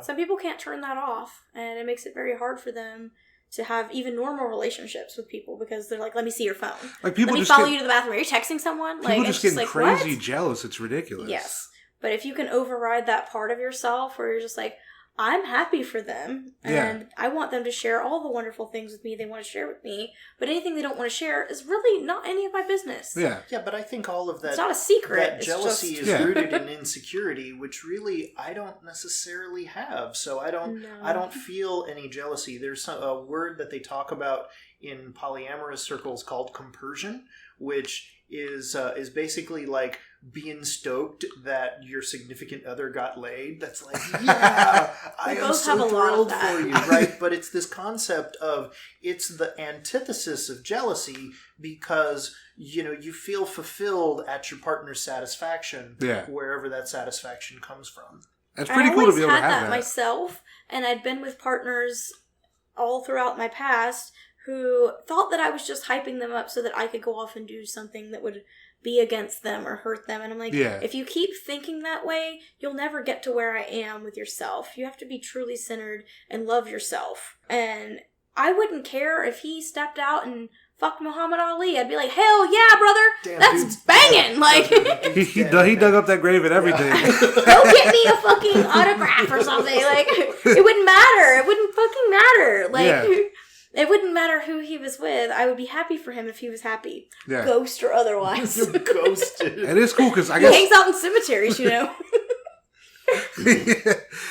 Some people can't turn that off, and it makes it very hard for them to have even normal relationships with people, because they're like, let me see your phone. Like, people let me follow you to the bathroom. Are you texting someone? People just get crazy jealous. It's ridiculous. Yes. But if you can override that part of yourself where you're just like, I'm happy for them, and I want them to share all the wonderful things with me they want to share with me, but anything they don't want to share is really not any of my business. Yeah, but I think all of that... It's not a secret. That jealousy is rooted in insecurity, which really I don't necessarily have. So I don't feel any jealousy. There's a word that they talk about in polyamorous circles called compersion, which is basically like being stoked that your significant other got laid. That's like, yeah, I am so thrilled for you, right? But it's this concept of, it's the antithesis of jealousy, because you feel fulfilled at your partner's satisfaction, wherever that satisfaction comes from. That's pretty cool to be able to have that. I always had that myself, and I'd been with partners all throughout my past who thought that I was just hyping them up so that I could go off and do something that would be against them or hurt them. And I'm like, if you keep thinking that way, you'll never get to where I am with yourself. You have to be truly centered and love yourself. And I wouldn't care if he stepped out and fucked Muhammad Ali. I'd be like, hell yeah, brother. Damn, that's banging. Like, he dug up that grave and everything. Go get me a fucking autograph or something. Like, it wouldn't matter. It wouldn't fucking matter. Like, it wouldn't matter who he was with. I would be happy for him if he was happy. Yeah. Ghost or otherwise. Ghosted. It is cool because I guess... He hangs out in cemeteries,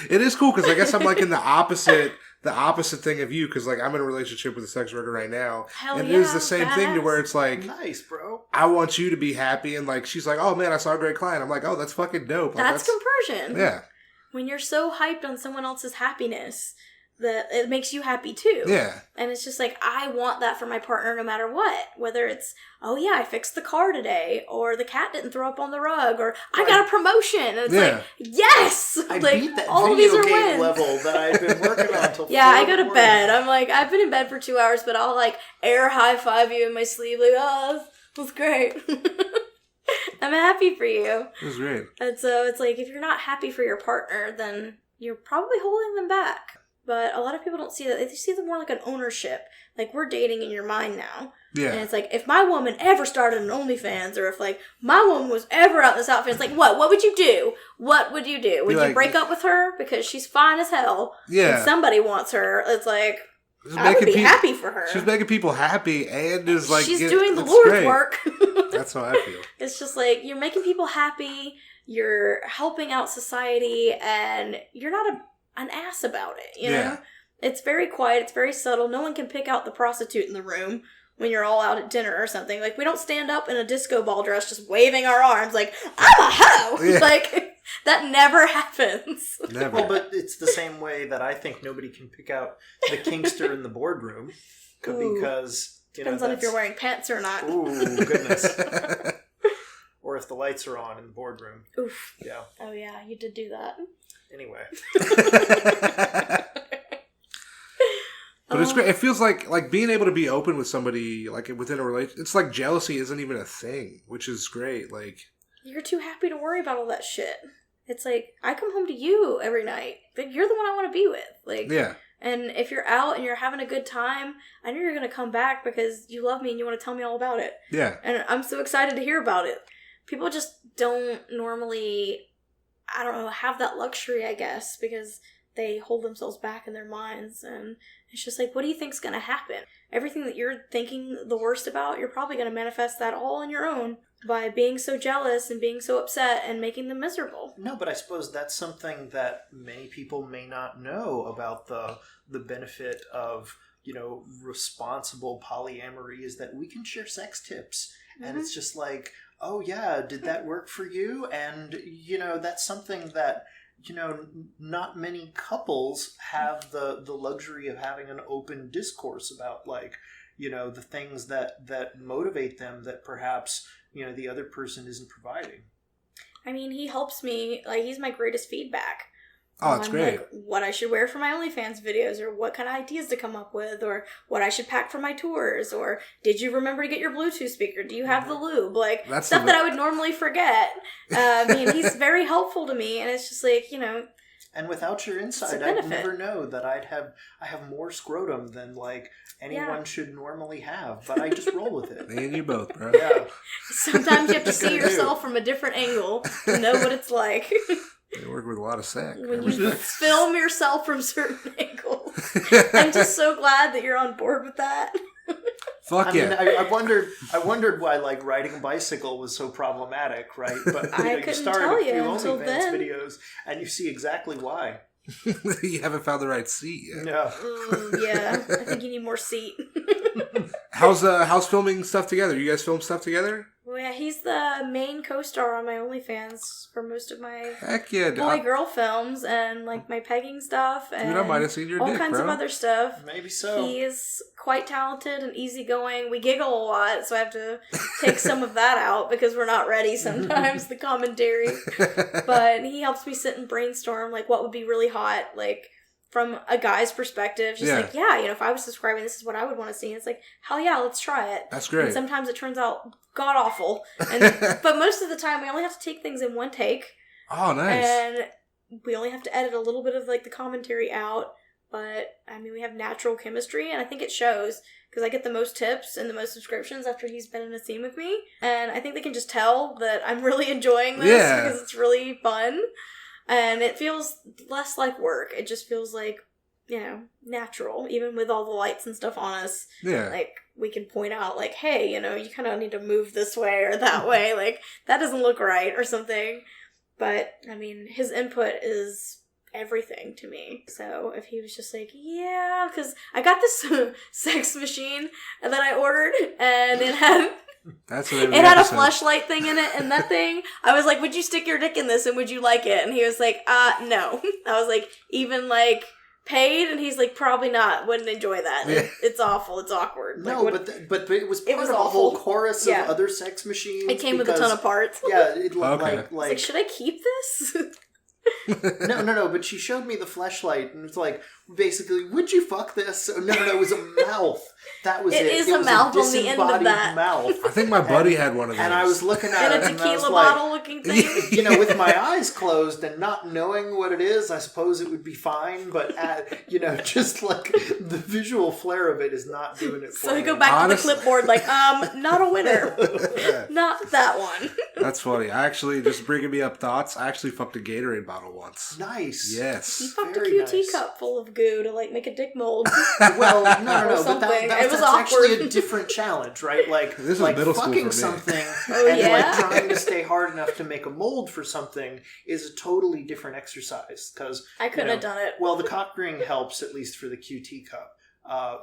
It is cool because I guess I'm like in the opposite thing of you, because like I'm in a relationship with a sex worker right now. Hell and yeah, it is the same thing, to where it's like, nice, bro. I want you to be happy, and like she's like, oh man, I saw a great client. I'm like, oh, that's fucking dope. Like, that's compersion. Yeah. When you're so hyped on someone else's happiness that it makes you happy too. Yeah. And it's just like, I want that for my partner no matter what. Whether it's, oh yeah, I fixed the car today, or the cat didn't throw up on the rug, or I got a promotion. And it's like, yes! I like, beat that all video of these are game wins. level that I've been working on until Yeah, I go to bed. I'm like, I've been in bed for 2 hours, but I'll like air high five you in my sleep, like, oh, that was great. I'm happy for you. It was great. And so it's like, if you're not happy for your partner, then you're probably holding them back. But a lot of people don't see that. They see them more like an ownership. Like, we're dating in your mind now. Yeah. And it's like, if my woman ever started an OnlyFans, or if, like, my woman was ever out in this outfit, it's like, what? What would you do? What would you do? Would you break up with her because she's fine as hell? Yeah. And somebody wants her. It's like, I would be happy for her. She's making people happy and is like... She's doing the Lord's great. work. That's how I feel. It's just like, you're making people happy, you're helping out society, and you're not an ass about it, you know? It's very quiet, it's very subtle. No one can pick out the prostitute in the room when you're all out at dinner or something. Like, we don't stand up in a disco ball dress just waving our arms like, I'm a hoe! Yeah. Like, that never happens. Never. Well, but it's the same way that I think nobody can pick out the kinkster in the boardroom because... Depends on if you're wearing pants or not. Ooh, goodness. Or if the lights are on in the boardroom. Oof. Yeah. Oh, yeah, you did do that. Anyway. But it's great. It feels like being able to be open with somebody, like, within a relationship. It's like jealousy isn't even a thing, which is great. Like, you're too happy to worry about all that shit. It's like, I come home to you every night. Like, you're the one I want to be with. Like, yeah. And if you're out and you're having a good time, I know you're going to come back because you love me and you want to tell me all about it. Yeah. And I'm so excited to hear about it. People just don't normally, I don't know, have that luxury, I guess, because they hold themselves back in their minds. And it's just like, what do you think's going to happen? Everything that you're thinking the worst about, you're probably going to manifest that all on your own by being so jealous and being so upset and making them miserable. No, but I suppose that's something that many people may not know about the benefit of, you know, responsible polyamory is that we can share sex tips. Mm-hmm. And it's just like, oh yeah, did that work for you? And, you know, that's something that, you know, not many couples have the luxury of having an open discourse about, like, you know, the things that motivate them that perhaps, you know, the other person isn't providing. I mean, he helps me, like, he's my greatest feedback. Oh, that's great. Like, what I should wear for my OnlyFans videos, or what kind of ideas to come up with, or what I should pack for my tours, or did you remember to get your Bluetooth speaker? Do you have the lube? Like, that's stuff that I would normally forget. I mean, he's very helpful to me, and it's just like, you know... And without your insight, I'd never know that I have more scrotum than, like, anyone should normally have. But I just roll with it. Me and you both, bro. Yeah. Sometimes you have to see yourself from a different angle to know what it's like. You work with a lot of sack. When you film yourself from certain angles. I'm just so glad that you're on board with that. Fuck yeah. I mean, I wondered why, like, riding a bicycle was so problematic, right? But you started a few OnlyFans videos, and you see exactly why. You haven't found the right seat yet. No. Yeah, I think you need more seat. How's filming stuff together? You guys film stuff together? Well, yeah, he's the main co-star on my OnlyFans for most of my boy-girl films and, like, my pegging stuff and dude, I might have seen your all dick, kinds bro. of other stuff. Maybe so. He's quite talented and easygoing. We giggle a lot, so I have to take some of that out because we're not ready sometimes, the commentary. But he helps me sit and brainstorm, like, what would be really hot, like, from a guy's perspective, just like, you know, if I was subscribing, this is what I would want to see. And it's like, hell yeah, let's try it. That's great. And sometimes it turns out god awful. But most of the time, we only have to take things in one take. Oh, nice. And we only have to edit a little bit of, like, the commentary out. But, I mean, we have natural chemistry, and I think it shows. Because I get the most tips and the most subscriptions after he's been in a scene with me. And I think they can just tell that I'm really enjoying this because it's really fun. And it feels less like work. It just feels like, you know, natural. Even with all the lights and stuff on us. Yeah. Like, we can point out, like, hey, you know, you kind of need to move this way or that way. Like, that doesn't look right or something. But, I mean, his input is everything to me. So, if he was just like, yeah, because I got this sex machine that I ordered, and it had... It had a fleshlight thing in it, and that thing, I was like, would you stick your dick in this and would you like it? And he was like, no. I was like, even like paid, and he's like, probably not, wouldn't enjoy that. Yeah. It's awful, it's awkward. No, like, but it was part of a awful. whole chorus of other sex machines. It came with a ton of parts. Yeah, it Okay. like, should I keep this? No, but she showed me the fleshlight, and it was like, basically, would you fuck this? No, it was a mouth. That was it. It is a mouth on the end of that. Mouth. I think my buddy had one of those. And I was looking at it, and a tequila bottle looking thing. With my eyes closed and not knowing what it is, I suppose it would be fine, but, just like the visual flair of it is not doing it for me. So you go back to the clipboard like, not a winner. Not that one. That's funny. I actually, just bringing me up thoughts, I actually fucked a Gatorade bottle once. Nice. Yes. He fucked a QT cup full of goo to like make a dick mold. Well, no, but it was that's actually a different challenge, right? Like, this is like middle school fucking for me. something and like trying to stay hard enough to make a mold for something is a totally different exercise. Because I couldn't have done it. Well, the cock ring helps at least for the QT cup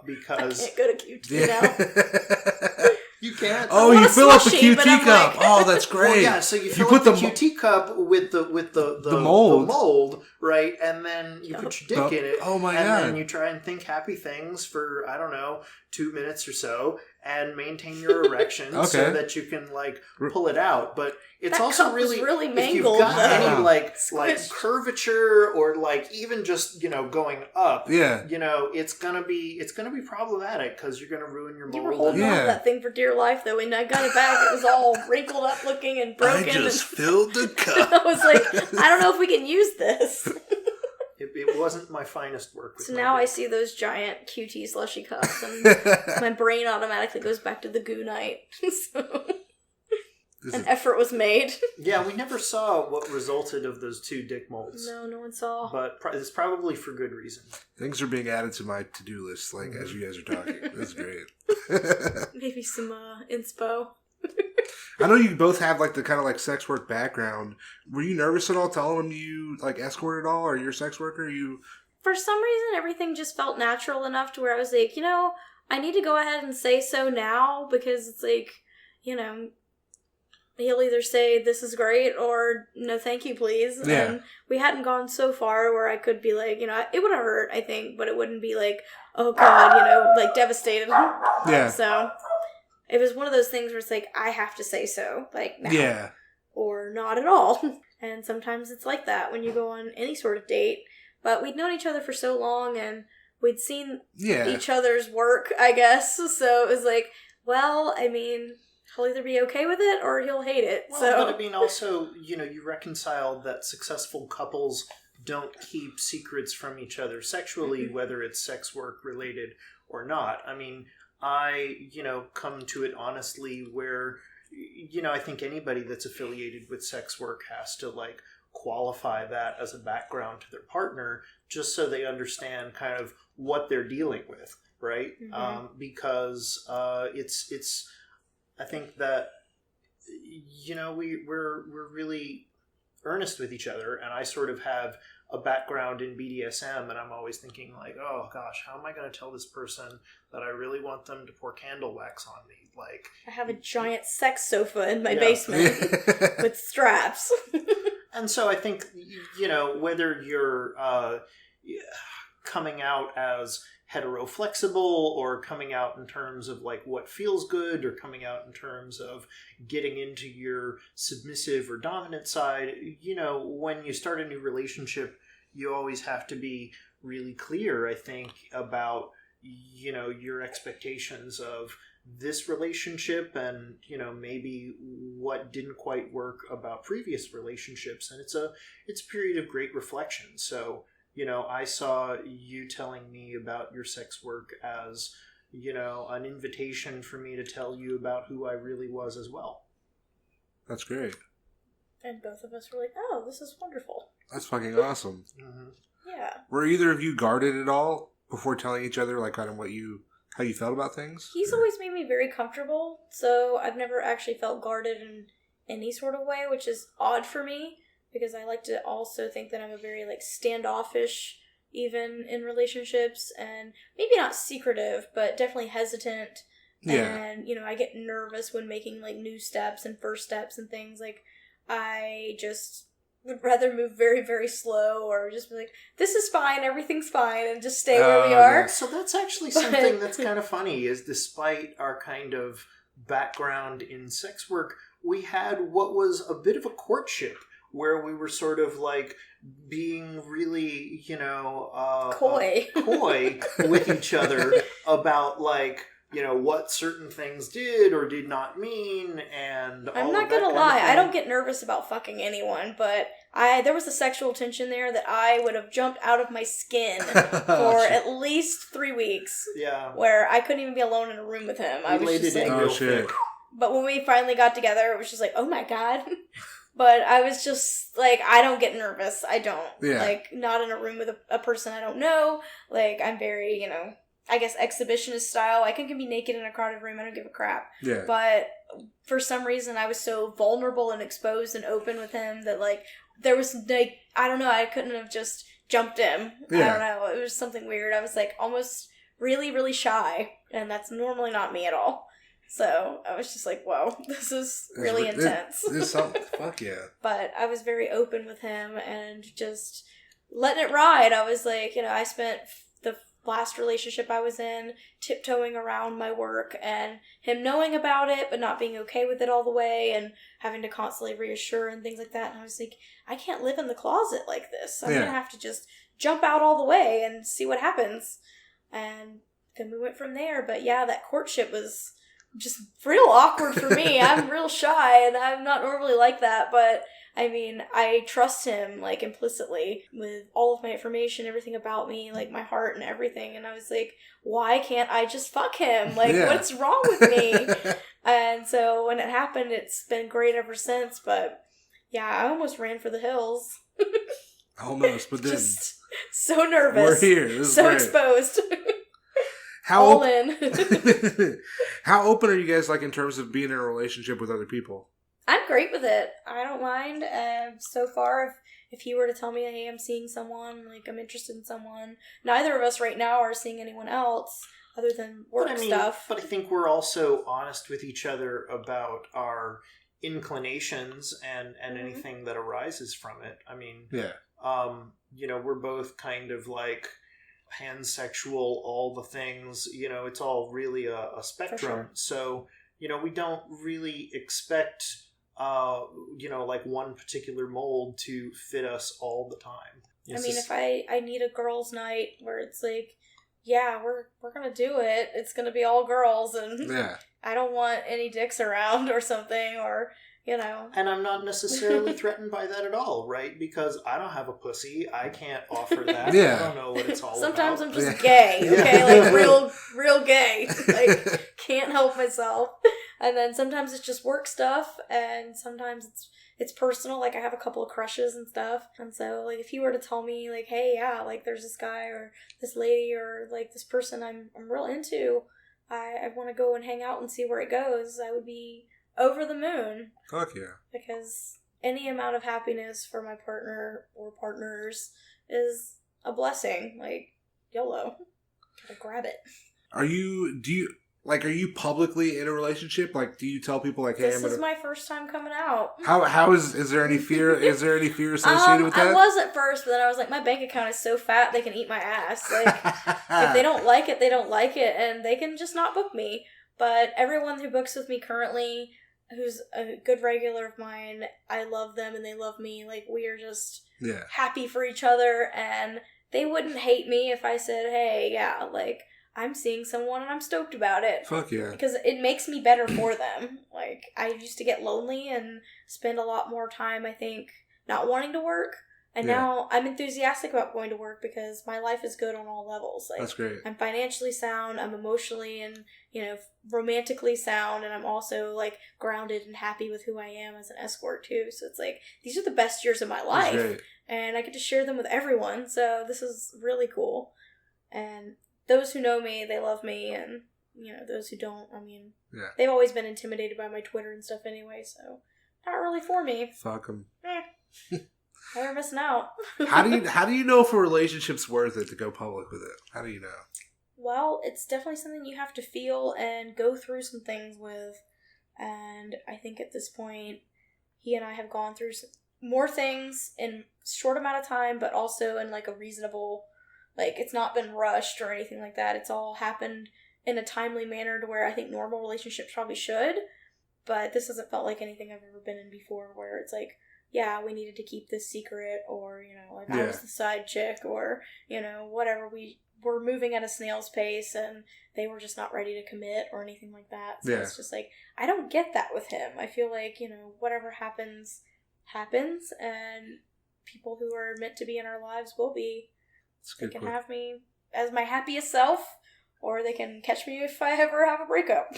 because I can't go to QT now. You can't. Oh, you fill up a slushy, QT cup. Oh, that's great. Well, yeah, so you fill up the QT cup with the mold, right? And then you put your dick in it. Oh my God. God. And then you try and think happy things for, 2 minutes or so and maintain your erection so that you can like pull it out. But it's that also cup really was if mangled, you've got any like Squished. curvature or like even just going up, Yeah. it's gonna be problematic because you're gonna ruin your mold. You were holding on to that thing for dear life though, and I got it back. It was all wrinkled up looking and broken. I just filled the cup. I was like, I don't know if we can use this. It wasn't my finest work. So now I see those giant QT slushy cups, and my brain automatically goes back to the goo night. So an effort was made. Yeah, we never saw what resulted of those 2 dick molds. No one saw. But it's probably for good reason. Things are being added to my to-do list, as you guys are talking. That's great. Maybe some inspo. I know you both have like the kind of like sex work background. Were you nervous at all telling them you like escort at all, or you're a sex worker? For some reason, everything just felt natural enough to where I was like, I need to go ahead and say so now because it's like, he'll either say this is great or no thank you please. Yeah. And we hadn't gone so far where I could be like, it would have hurt, I think, but it wouldn't be like, oh god, like devastated. Yeah. So it was one of those things where it's like, I have to say so, like now. Yeah. Or not at all. And sometimes it's like that when you go on any sort of date. But we'd known each other for so long and we'd seen each other's work, I guess. So it was like, well, I mean, he'll either be okay with it or he'll hate it. Well, but I mean, also, you reconcile that successful couples don't keep secrets from each other sexually, whether it's sex work related or not. I mean, I, come to it honestly where, I think anybody that's affiliated with sex work has to like qualify that as a background to their partner just so they understand kind of what they're dealing with, right? Mm-hmm. Because it's I think that we're really earnest with each other, and I sort of have a background in BDSM, and I'm always thinking like, oh gosh, how am I going to tell this person that I really want them to pour candle wax on me? Like, I have a giant sex sofa in my basement with straps. And so I think, whether you're coming out as hetero-flexible or coming out in terms of like what feels good or coming out in terms of getting into your submissive or dominant side, when you start a new relationship, you always have to be really clear, I think, about, your expectations of this relationship and, maybe what didn't quite work about previous relationships. And it's a period of great reflection. So, I saw you telling me about your sex work as, an invitation for me to tell you about who I really was as well. That's great. And both of us were like, oh, this is wonderful. That's fucking awesome. Mm-hmm. Yeah. Were either of you guarded at all before telling each other, like, kind of how you felt about things? He's always made me very comfortable, so I've never actually felt guarded in any sort of way, which is odd for me. Because I like to also think that I'm a very, like, standoffish, even in relationships, and maybe not secretive, but definitely hesitant. Yeah. And, I get nervous when making, like, new steps and first steps and things. Like, I just would rather move very, very slow or just be like, this is fine, everything's fine, and just stay where we are. Yeah. So that's actually something that's kind of funny, is despite our kind of background in sex work, we had what was a bit of a courtship where we were sort of like being really, coy with each other about like, what certain things did or did not mean, and I'm not gonna lie, I don't get nervous about fucking anyone, but there was a sexual tension there that I would have jumped out of my skin for at least 3 weeks. Yeah. Where I couldn't even be alone in a room with him. I was just like, oh shit. But when we finally got together, it was just like, oh my god. But I was just like, I don't get nervous. I don't. Yeah. Like, not in a room with a person I don't know. Like, I'm very, I guess exhibitionist style. I can be naked in a crowded room. I don't give a crap. Yeah. But for some reason, I was so vulnerable and exposed and open with him that, like, there was, like, I don't know, I couldn't have just jumped him. Yeah. I don't know. It was something weird. I was, like, almost really, really shy. And that's normally not me at all. So I was just like, whoa, this is really intense. This something. Fuck yeah. But I was very open with him and just letting it ride. I was like, I spent the last relationship I was in tiptoeing around my work and him knowing about it but not being okay with it all the way and having to constantly reassure and things like that. And I was like, I can't live in the closet like this. I'm going to have to just jump out all the way and see what happens. And then we went from there. But yeah, that courtship was just real awkward for me. I'm real shy and I'm not normally like that, but I mean, I trust him, like, implicitly with all of my information, everything about me, like, my heart and everything, and I was like, why can't I just fuck him? Like, what's wrong with me? And so when it happened, it's been great ever since, but yeah, I almost ran for the hills. Almost, but then... Just so nervous. We're here. This is so great. Exposed. How in. How open are you guys, like, in terms of being in a relationship with other people? I'm great with it. I don't mind. So far, if he were to tell me, hey, I'm seeing someone, like, I'm interested in someone, neither of us right now are seeing anyone else other than work stuff. But I think we're also honest with each other about our inclinations and anything that arises from it. I mean, we're both kind of like pansexual, all the things, it's all really a spectrum. Sure. So, we don't really expect, like one particular mold to fit us all the time. If I need a girls' night where it's like, yeah, we're gonna do it. It's gonna be all girls, and I don't want any dicks around or something, or And I'm not necessarily threatened by that at all, right? Because I don't have a pussy. I can't offer that. I don't know what it's all Sometimes about. I'm just gay, okay? Like, real gay. Like, can't help myself. And then sometimes it's just work stuff, and sometimes it's personal. Like, I have a couple of crushes and stuff. And so, like, if you were to tell me, like, hey, yeah, like, there's this guy or this lady or, like, this person I'm real into, I want to go and hang out and see where it goes, I would be over the moon. Fuck yeah. Because any amount of happiness for my partner or partners is a blessing. Like, YOLO. Gotta grab it. Are you publicly in a relationship? Like, do you tell people, like, hey, this is my first time coming out. How is there any fear? Is there any fear associated with that? I was at first, but then I was like, my bank account is so fat they can eat my ass. Like, if they don't like it, they don't like it, and they can just not book me. But everyone who books with me currently, who's a good regular of mine, I love them and they love me. Like, we are just happy for each other, and they wouldn't hate me if I said, hey, yeah, like, I'm seeing someone and I'm stoked about it. Fuck yeah. Because it makes me better for them. Like, I used to get lonely and spend a lot more time, I think, not wanting to work. And now I'm enthusiastic about going to work because my life is good on all levels. Like, that's great. I'm financially sound, I'm emotionally and, romantically sound, and I'm also, like, grounded and happy with who I am as an escort, too. So it's like, these are the best years of my life. And I get to share them with everyone. So this is really cool. And those who know me, they love me, and, those who don't, I mean, they've always been intimidated by my Twitter and stuff anyway, so not really for me. Fuck them. They're missing out. How do you know if a relationship's worth it to go public with it? How do you know? Well, it's definitely something you have to feel and go through some things with, and I think at this point, he and I have gone through more things in short amount of time, but also in like a reasonable, like it's not been rushed or anything like that. It's all happened in a timely manner to where I think normal relationships probably should, but this hasn't felt like anything I've ever been in before where it's like, yeah, we needed to keep this secret, or, you know, like I was the side chick, or, you know, whatever. We were moving at a snail's pace and they were just not ready to commit or anything like that. So it's just like, I don't get that with him. I feel like, you know, whatever happens, and people who are meant to be in our lives will be. They can have me as my happiest self, or they can catch me if I ever have a breakup.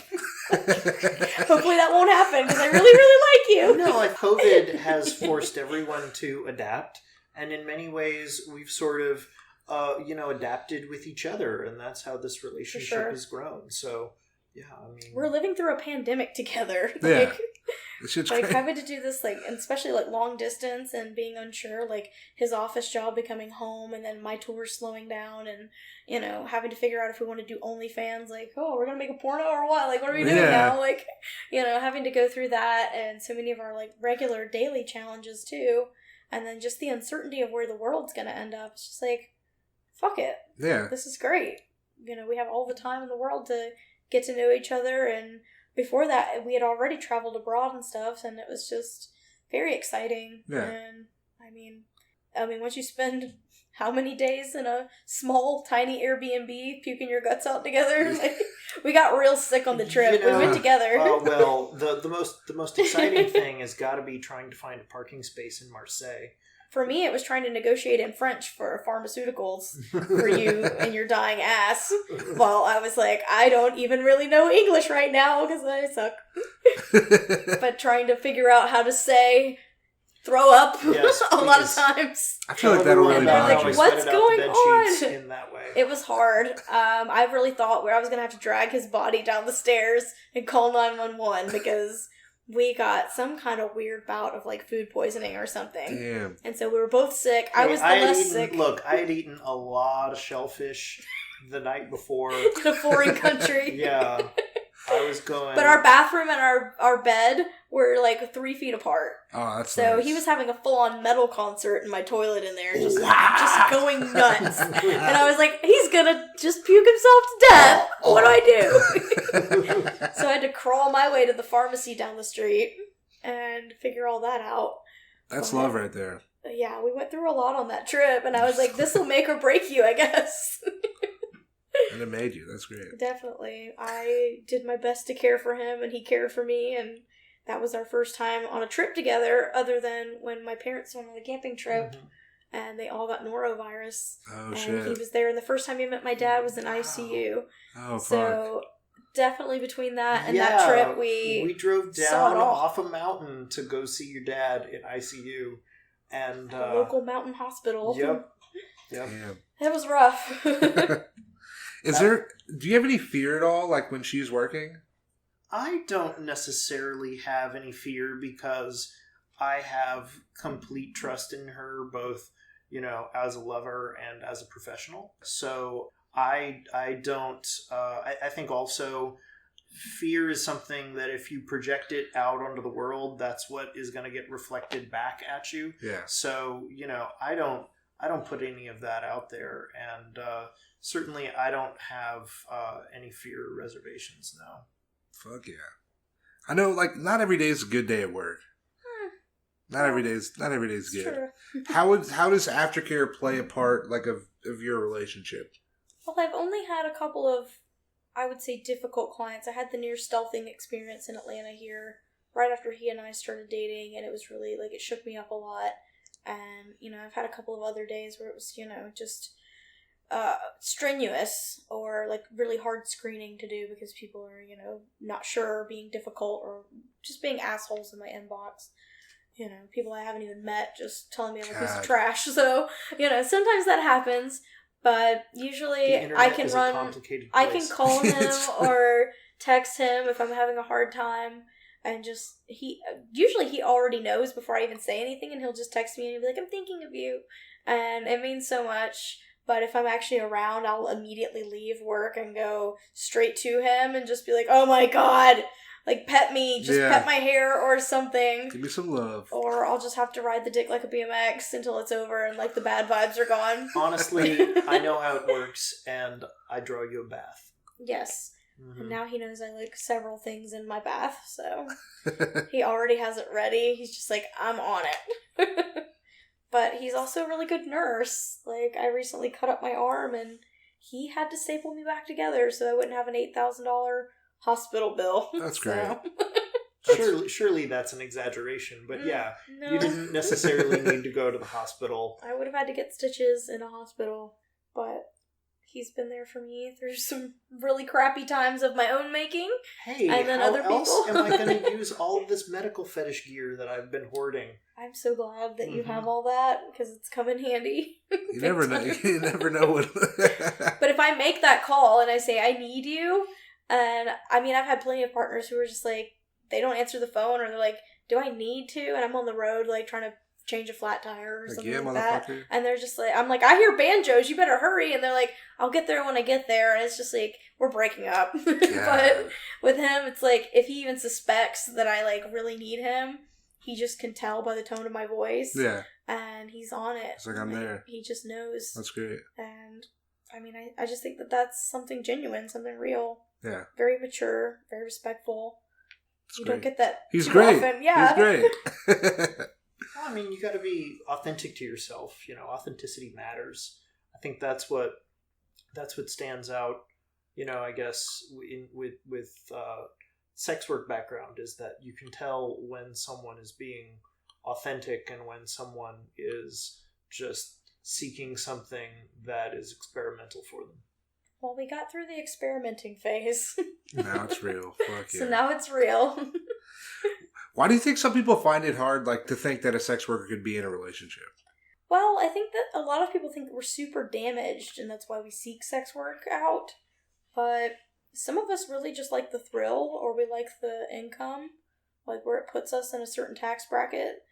Hopefully that won't happen, because I really, really like you. No, like COVID has forced everyone to adapt, and in many ways we've sort of, adapted with each other, and that's how this relationship has grown. So, yeah, I mean... We're living through a pandemic together. Yeah. Like having to do this, like, and especially like long distance and being unsure, like his office job becoming home, and then my tour slowing down, and, you know, having to figure out if we want to do OnlyFans, like, oh, we're gonna make a porno or what? Like, what are we doing now? Like, you know, having to go through that, and so many of our like regular daily challenges too, and then just the uncertainty of where the world's gonna end up. It's just like, fuck it. Yeah. This is great. You know, we have all the time in the world to get to know each other, and before that, we had already traveled abroad and stuff, and it was just very exciting. Yeah. And, I mean, once you spend how many days in a small, tiny Airbnb puking your guts out together? Like, we got real sick on the trip. You know, we went together. Well, the most exciting thing has got to be trying to find a parking space in Marseille. For me, it was trying to negotiate in French for pharmaceuticals for you and your dying ass. While I was like, I don't even really know English right now because I suck. But trying to figure out how to say throw up a lot of times. I feel like that'll really bother like, what's going on? In that way. It was hard. I really thought where I was going to have to drag his body down the stairs and call 911 because... we got some kind of weird bout of, like, food poisoning or something. Damn. And so we were both sick. I was the less sick. Look, I had eaten a lot of shellfish the night before. In a foreign country. Yeah. I was going... But our bathroom and our bed were, like, 3 feet apart. Oh, that's So nice. he was having a full-on metal concert in my toilet in there, just going nuts. And I was like, he's gonna just puke himself to death. What do I do? So I had to crawl my way to the pharmacy down the street and figure all that out. That's love right there. Yeah, we went through a lot on that trip, and I was like, this will make or break you, I guess. And it made you. That's great. Definitely. I did my best to care for him, and he cared for me, and that was our first time on a trip together, other than when my parents went on a camping trip, and they all got norovirus. Oh, and shit. he was there, and the first time he met my dad was in ICU. Oh, fuck. So, definitely between that and that trip, we drove down off a mountain to go see your dad in ICU. And a local mountain hospital. Yep. Damn. It was rough. Do you have any fear at all, like when she's working? I don't necessarily have any fear because I have complete trust in her, both, you know, as a lover and as a professional. So I don't, I think also fear is something that if you project it out onto the world, that's what is going to get reflected back at you. Yeah. So, you know, I don't put any of that out there. And, certainly I don't have, any fear or reservations, no. Fuck yeah. I know, like, not every day is a good day at work. Not every day is good. True. How does Aftercare play a part, like, of your relationship? Well, I've only had a couple of, I would say, difficult clients. I had the near stealthing experience in Atlanta here right after he and I started dating, and it was really, like, it shook me up a lot. And, you know, I've had a couple of other days where it was, you know, just strenuous or, like, really hard screening to do because people are, you know, not sure, being difficult, or just being assholes in my inbox. You know, people I haven't even met just telling me I'm a piece of trash. So, you know, sometimes that happens, but usually I can call him or text him if I'm having a hard time, and just, he already knows before I even say anything, and he'll just text me and he'll be like, I'm thinking of you, and it means so much. But if I'm actually around, I'll immediately leave work and go straight to him and just be like, oh my god, like pet me, just pet my hair or something. Give me some love. Or I'll just have to ride the dick like a BMX until it's over and like the bad vibes are gone. Honestly, I know how it works, and I draw you a bath. Yes. Mm-hmm. And now he knows I like several things in my bath, so he already has it ready. He's just like, I'm on it. But he's also a really good nurse. Like, I recently cut up my arm, and he had to staple me back together so I wouldn't have an $8,000 hospital bill. That's great. Surely that's an exaggeration, but yeah, no. You didn't necessarily need to go to the hospital. I would have had to get stitches in a hospital, but he's been there for me through some really crappy times of my own making. Hey, and then other people. How else am I going to use all of this medical fetish gear that I've been hoarding? I'm so glad that you have all that, because it's come in handy. You never know. You never know what. But if I make that call and I say, I need you, and I mean, I've had plenty of partners who are just like, they don't answer the phone, or they're like, do I need to? And I'm on the road, like, trying to change a flat tire or something like that. And they're just like, I'm like, I hear banjos, you better hurry. And they're like, I'll get there when I get there. And it's just like, we're breaking up. But with him, it's like, if he even suspects that I like really need him, he just can tell by the tone of my voice. Yeah. And he's on it. It's like, I'm there. He just knows. That's great. And I mean, I just think that that's something genuine, something real. Yeah. Very mature, very respectful. That's you great. don't get that He's too great. often. Yeah. He's great. Well, I mean, you got to be authentic to yourself. You know, authenticity matters. I think that's what stands out. You know, I guess with sex work background is that you can tell when someone is being authentic and when someone is just seeking something that is experimental for them. Well, we got through the experimenting phase. Now it's real. Fuck yeah. So now it's real. Why do you think some people find it hard, like, to think that a sex worker could be in a relationship? Well, I think that a lot of people think that we're super damaged, and that's why we seek sex work out. But some of us really just like the thrill, or we like the income, like where it puts us in a certain tax bracket.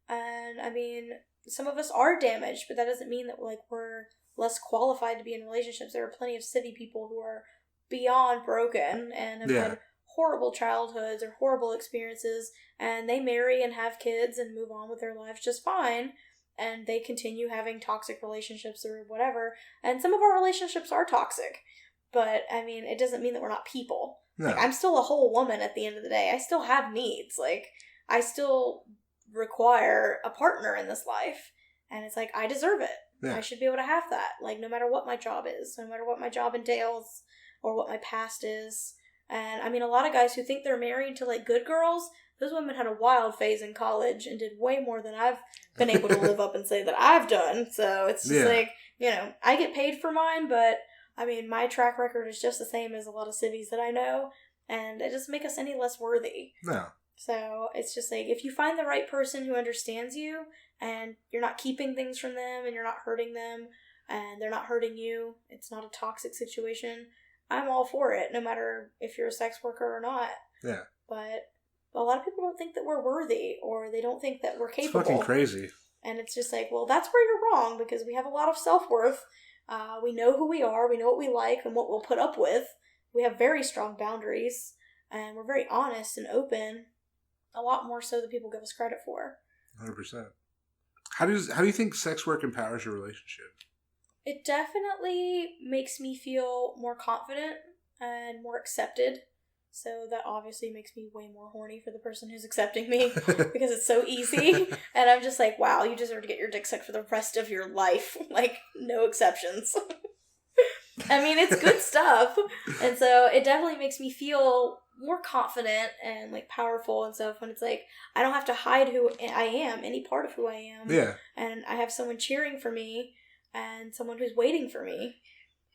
And I mean, some of us are damaged, but that doesn't mean that like we're less qualified to be in relationships. There are plenty of city people who are beyond broken and have had horrible childhoods or horrible experiences, and they marry and have kids and move on with their lives just fine, and they continue having toxic relationships or whatever. And some of our relationships are toxic, but I mean, it doesn't mean that we're not people. No. Like, I'm still a whole woman at the end of the day. I still have needs. Like, I still require a partner in this life, and it's like, I deserve it. I should be able to have that, like, no matter what my job is, no matter what my job entails or what my past is. And I mean, a lot of guys who think they're married to like good girls, those women had a wild phase in college and did way more than I've been able to live up and say that I've done. So it's just like, you know, I get paid for mine, but I mean, my track record is just the same as a lot of cities that I know, and it doesn't make us any less worthy. No. So it's just like, if you find the right person who understands you and you're not keeping things from them and you're not hurting them and they're not hurting you, it's not a toxic situation, I'm all for it, no matter if you're a sex worker or not. Yeah. But a lot of people don't think that we're worthy, or they don't think that we're capable. It's fucking crazy. And it's just like, well, that's where you're wrong, because we have a lot of self-worth. We know who we are, we know what we like and what we'll put up with. We have very strong boundaries, and we're very honest and open, a lot more so than people give us credit for. 100%. How do you think sex work empowers your relationship? It definitely makes me feel more confident and more accepted. So that obviously makes me way more horny for the person who's accepting me because it's so easy. And I'm just like, wow, you deserve to get your dick sucked for the rest of your life. Like, no exceptions. I mean, it's good stuff. And so it definitely makes me feel more confident and like powerful and stuff when it's like, I don't have to hide who I am, any part of who I am. Yeah. And I have someone cheering for me and someone who's waiting for me.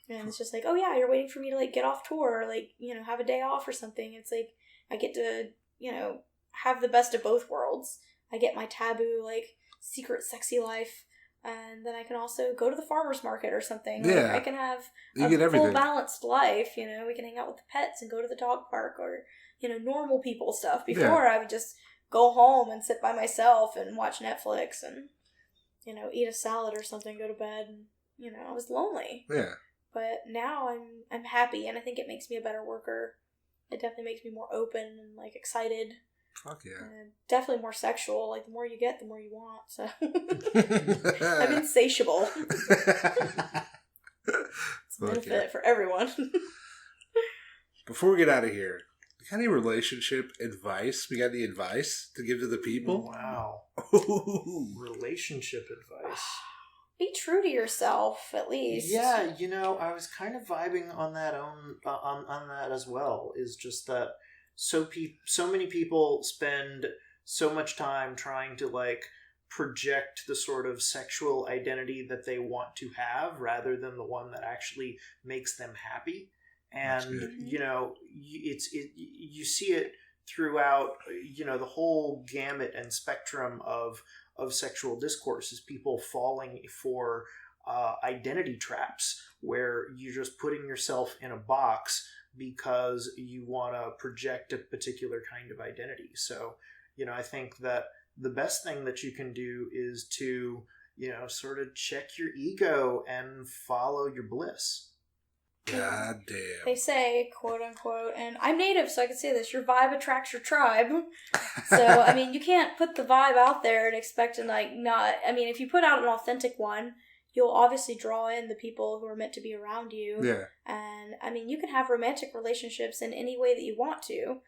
And it's just like, oh yeah, you're waiting for me to like get off tour or like, you know, have a day off or something. It's like, I get to, you know, have the best of both worlds. I get my taboo, like, secret sexy life. And then I can also go to the farmer's market or something. Yeah. Like, I can have a full balanced life, you know. We can hang out with the pets and go to the dog park or, you know, normal people stuff. Before, I would just go home and sit by myself and watch Netflix and, you know, eat a salad or something, go to bed. And, you know, I was lonely. Yeah. But now I'm happy, and I think it makes me a better worker. it definitely makes me more open and, like, excited. Fuck yeah. And definitely more sexual. Like, the more you get, the more you want. So, I'm insatiable. It's a benefit for everyone. Before we get out of here, you got any relationship advice? We got any advice to give to the people? Wow. Relationship advice. Be true to yourself, at least. Yeah, I was kind of vibing on that on that as well. Is just that so many people spend so much time trying to, like, project the sort of sexual identity that they want to have rather than the one that actually makes them happy. And you see it throughout the whole gamut and spectrum of sexual discourse, is people falling for identity traps where you're just putting yourself in a box because you want to project a particular kind of identity. So I think that the best thing that you can do is to sort of check your ego and follow your bliss. God damn. They say, quote unquote, and I'm native, so I can say this, your vibe attracts your tribe. So, I mean, you can't put the vibe out there and expect to, like, not, I mean, if you put out an authentic one, you'll obviously draw in the people who are meant to be around you. Yeah. And, I mean, you can have romantic relationships in any way that you want to.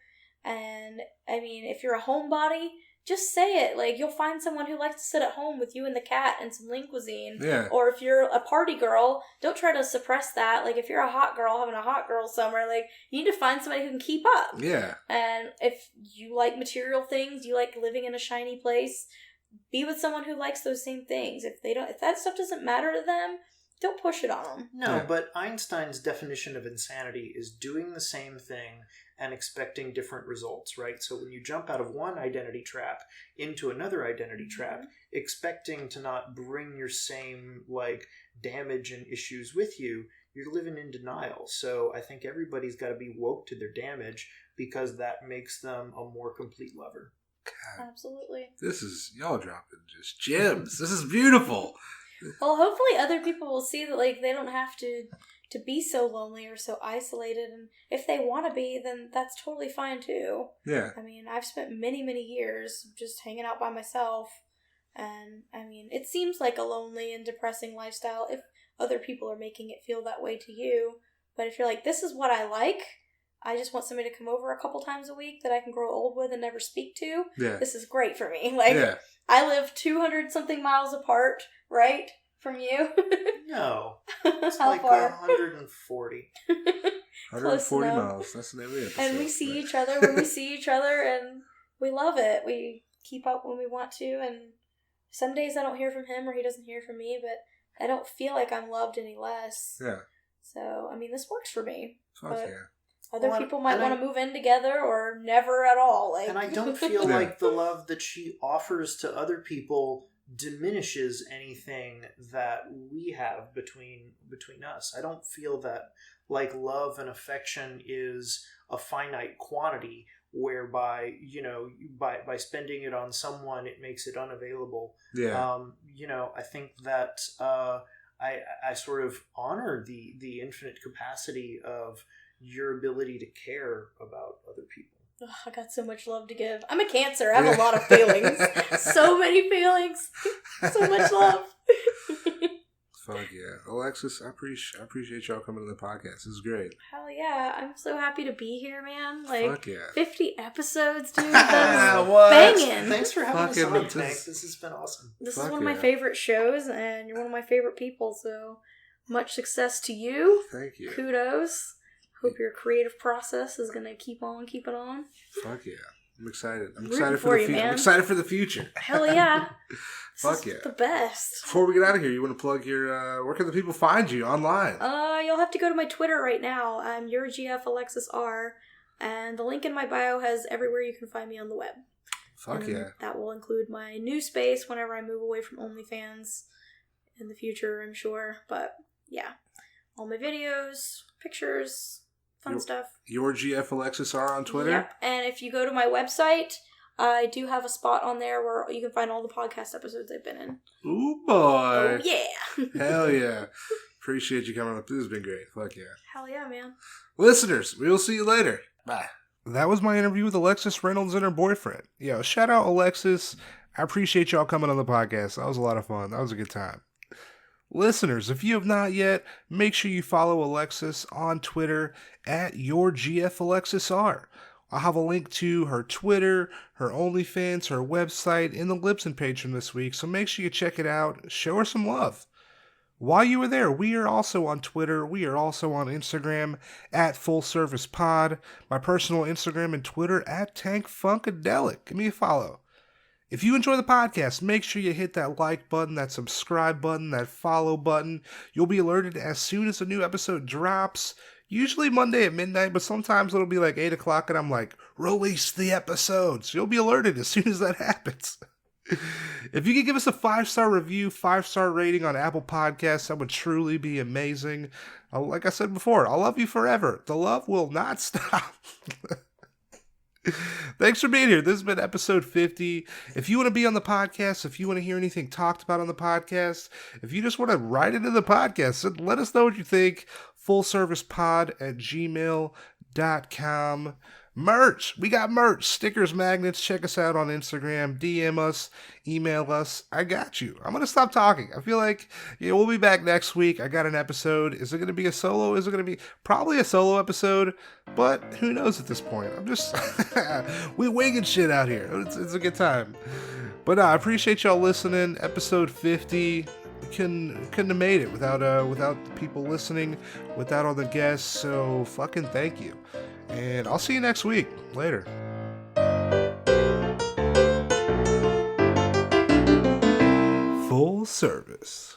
And, I mean, if you're a homebody, just say it. Like, you'll find someone who likes to sit at home with you and the cat and some lean cuisine. Yeah. Or if you're a party girl, don't try to suppress that. Like, if you're a hot girl having a hot girl summer, like, you need to find somebody who can keep up. Yeah. And if you like material things, you like living in a shiny place, be with someone who likes those same things. If that stuff doesn't matter to them, don't push it on them. No, but Einstein's definition of insanity is doing the same thing and expecting different results, right? So when you jump out of one identity trap into another identity trap, expecting to not bring your same, like, damage and issues with you, you're living in denial. So I think everybody's got to be woke to their damage, because that makes them a more complete lover. God, absolutely. This is, y'all dropping just gems. This is beautiful. Well, hopefully other people will see that, like, they don't have to be so lonely or so isolated, and if they want to be, then that's totally fine too. Yeah. I mean, I've spent many, many years just hanging out by myself, and I mean, it seems like a lonely and depressing lifestyle if other people are making it feel that way to you. But if you're like, this is what I like, I just want somebody to come over a couple times a week that I can grow old with and never speak to, this is great for me. Like, I live 200-something miles apart, right? From you? No. It's like far? 140. 140 miles. That's an every episode. And we see each other when we see each other, and we love it. We keep up when we want to, and some days I don't hear from him or he doesn't hear from me, but I don't feel like I'm loved any less. Yeah. So, I mean, this works for me. Fuck yeah. Other people might want to move in together or never at all. Like, and I don't feel like the love that she offers to other people diminishes anything that we have between us. I don't feel that, like, love and affection is a finite quantity whereby, by spending it on someone, it makes it unavailable. Yeah. I think that I sort of honor the infinite capacity of your ability to care about other people. Oh, I got so much love to give. I'm a Cancer. I have a lot of feelings. So many feelings. So much love. Fuck yeah. Alexis, I appreciate y'all coming to the podcast. This is great. Hell yeah. I'm so happy to be here, man. Like, fuck yeah. 50 episodes, dude. That's banging. Thanks for having us on, Tank. This has been awesome. This is one of my favorite shows, and you're one of my favorite people, so much success to you. Thank you. Kudos. Hope your creative process is going to keep on keeping on. Fuck yeah. I'm excited. I'm excited for the future. I'm excited for the future. Hell yeah. Fuck yeah. The best. Before we get out of here, you want to plug your, where can the people find you online? You'll have to go to my Twitter right now. I'm your GF Alexis R. And the link in my bio has everywhere you can find me on the web. Fuck yeah. That will include my new space whenever I move away from OnlyFans in the future, I'm sure. But yeah, all my videos, pictures, fun stuff. Your GF Alexis R on Twitter? Yep. And if you go to my website, I do have a spot on there where you can find all the podcast episodes I've been in. Ooh, boy. Oh, yeah. Hell yeah. Appreciate you coming up. This has been great. Fuck yeah. Hell yeah, man. Listeners, we will see you later. Bye. That was my interview with Alexis Reynolds and her boyfriend. Yo, shout out Alexis. I appreciate y'all coming on the podcast. That was a lot of fun. That was a good time. Listeners, if you have not yet, make sure you follow Alexis on Twitter at YourGFAlexisR. I'll have a link to her Twitter, her OnlyFans, her website, in the Libsyn page from this week, so make sure you check it out. Show her some love. While you were there, we are also on Twitter. We are also on Instagram at FullServicePod. My personal Instagram and Twitter at TankFunkadelic. Give me a follow. If you enjoy the podcast, make sure you hit that like button, that subscribe button, that follow button. You'll be alerted as soon as a new episode drops. Usually Monday at midnight, but sometimes it'll be like 8 o'clock and I'm like, release the episodes. You'll be alerted as soon as that happens. If you could give us a 5-star review, 5-star rating on Apple Podcasts, that would truly be amazing. Like I said before, I'll love you forever. The love will not stop. Thanks for being here. This has been episode 50. If you want to be on the podcast, if you want to hear anything talked about on the podcast, if you just want to write into the podcast, let us know what you think. FullServicePod@gmail.com. Merch. We got merch. Stickers, magnets. Check us out on Instagram. DM us. Email us. I got you. I'm going to stop talking. I feel like we'll be back next week. I got an episode. Is it going to be a solo? Is it going to be probably a solo episode? But who knows at this point? I'm just... we winging shit out here. It's a good time. But I appreciate y'all listening. Episode 50. Couldn't have made it without the people listening, without all the guests. So fucking thank you. And I'll see you next week. Later. Full service.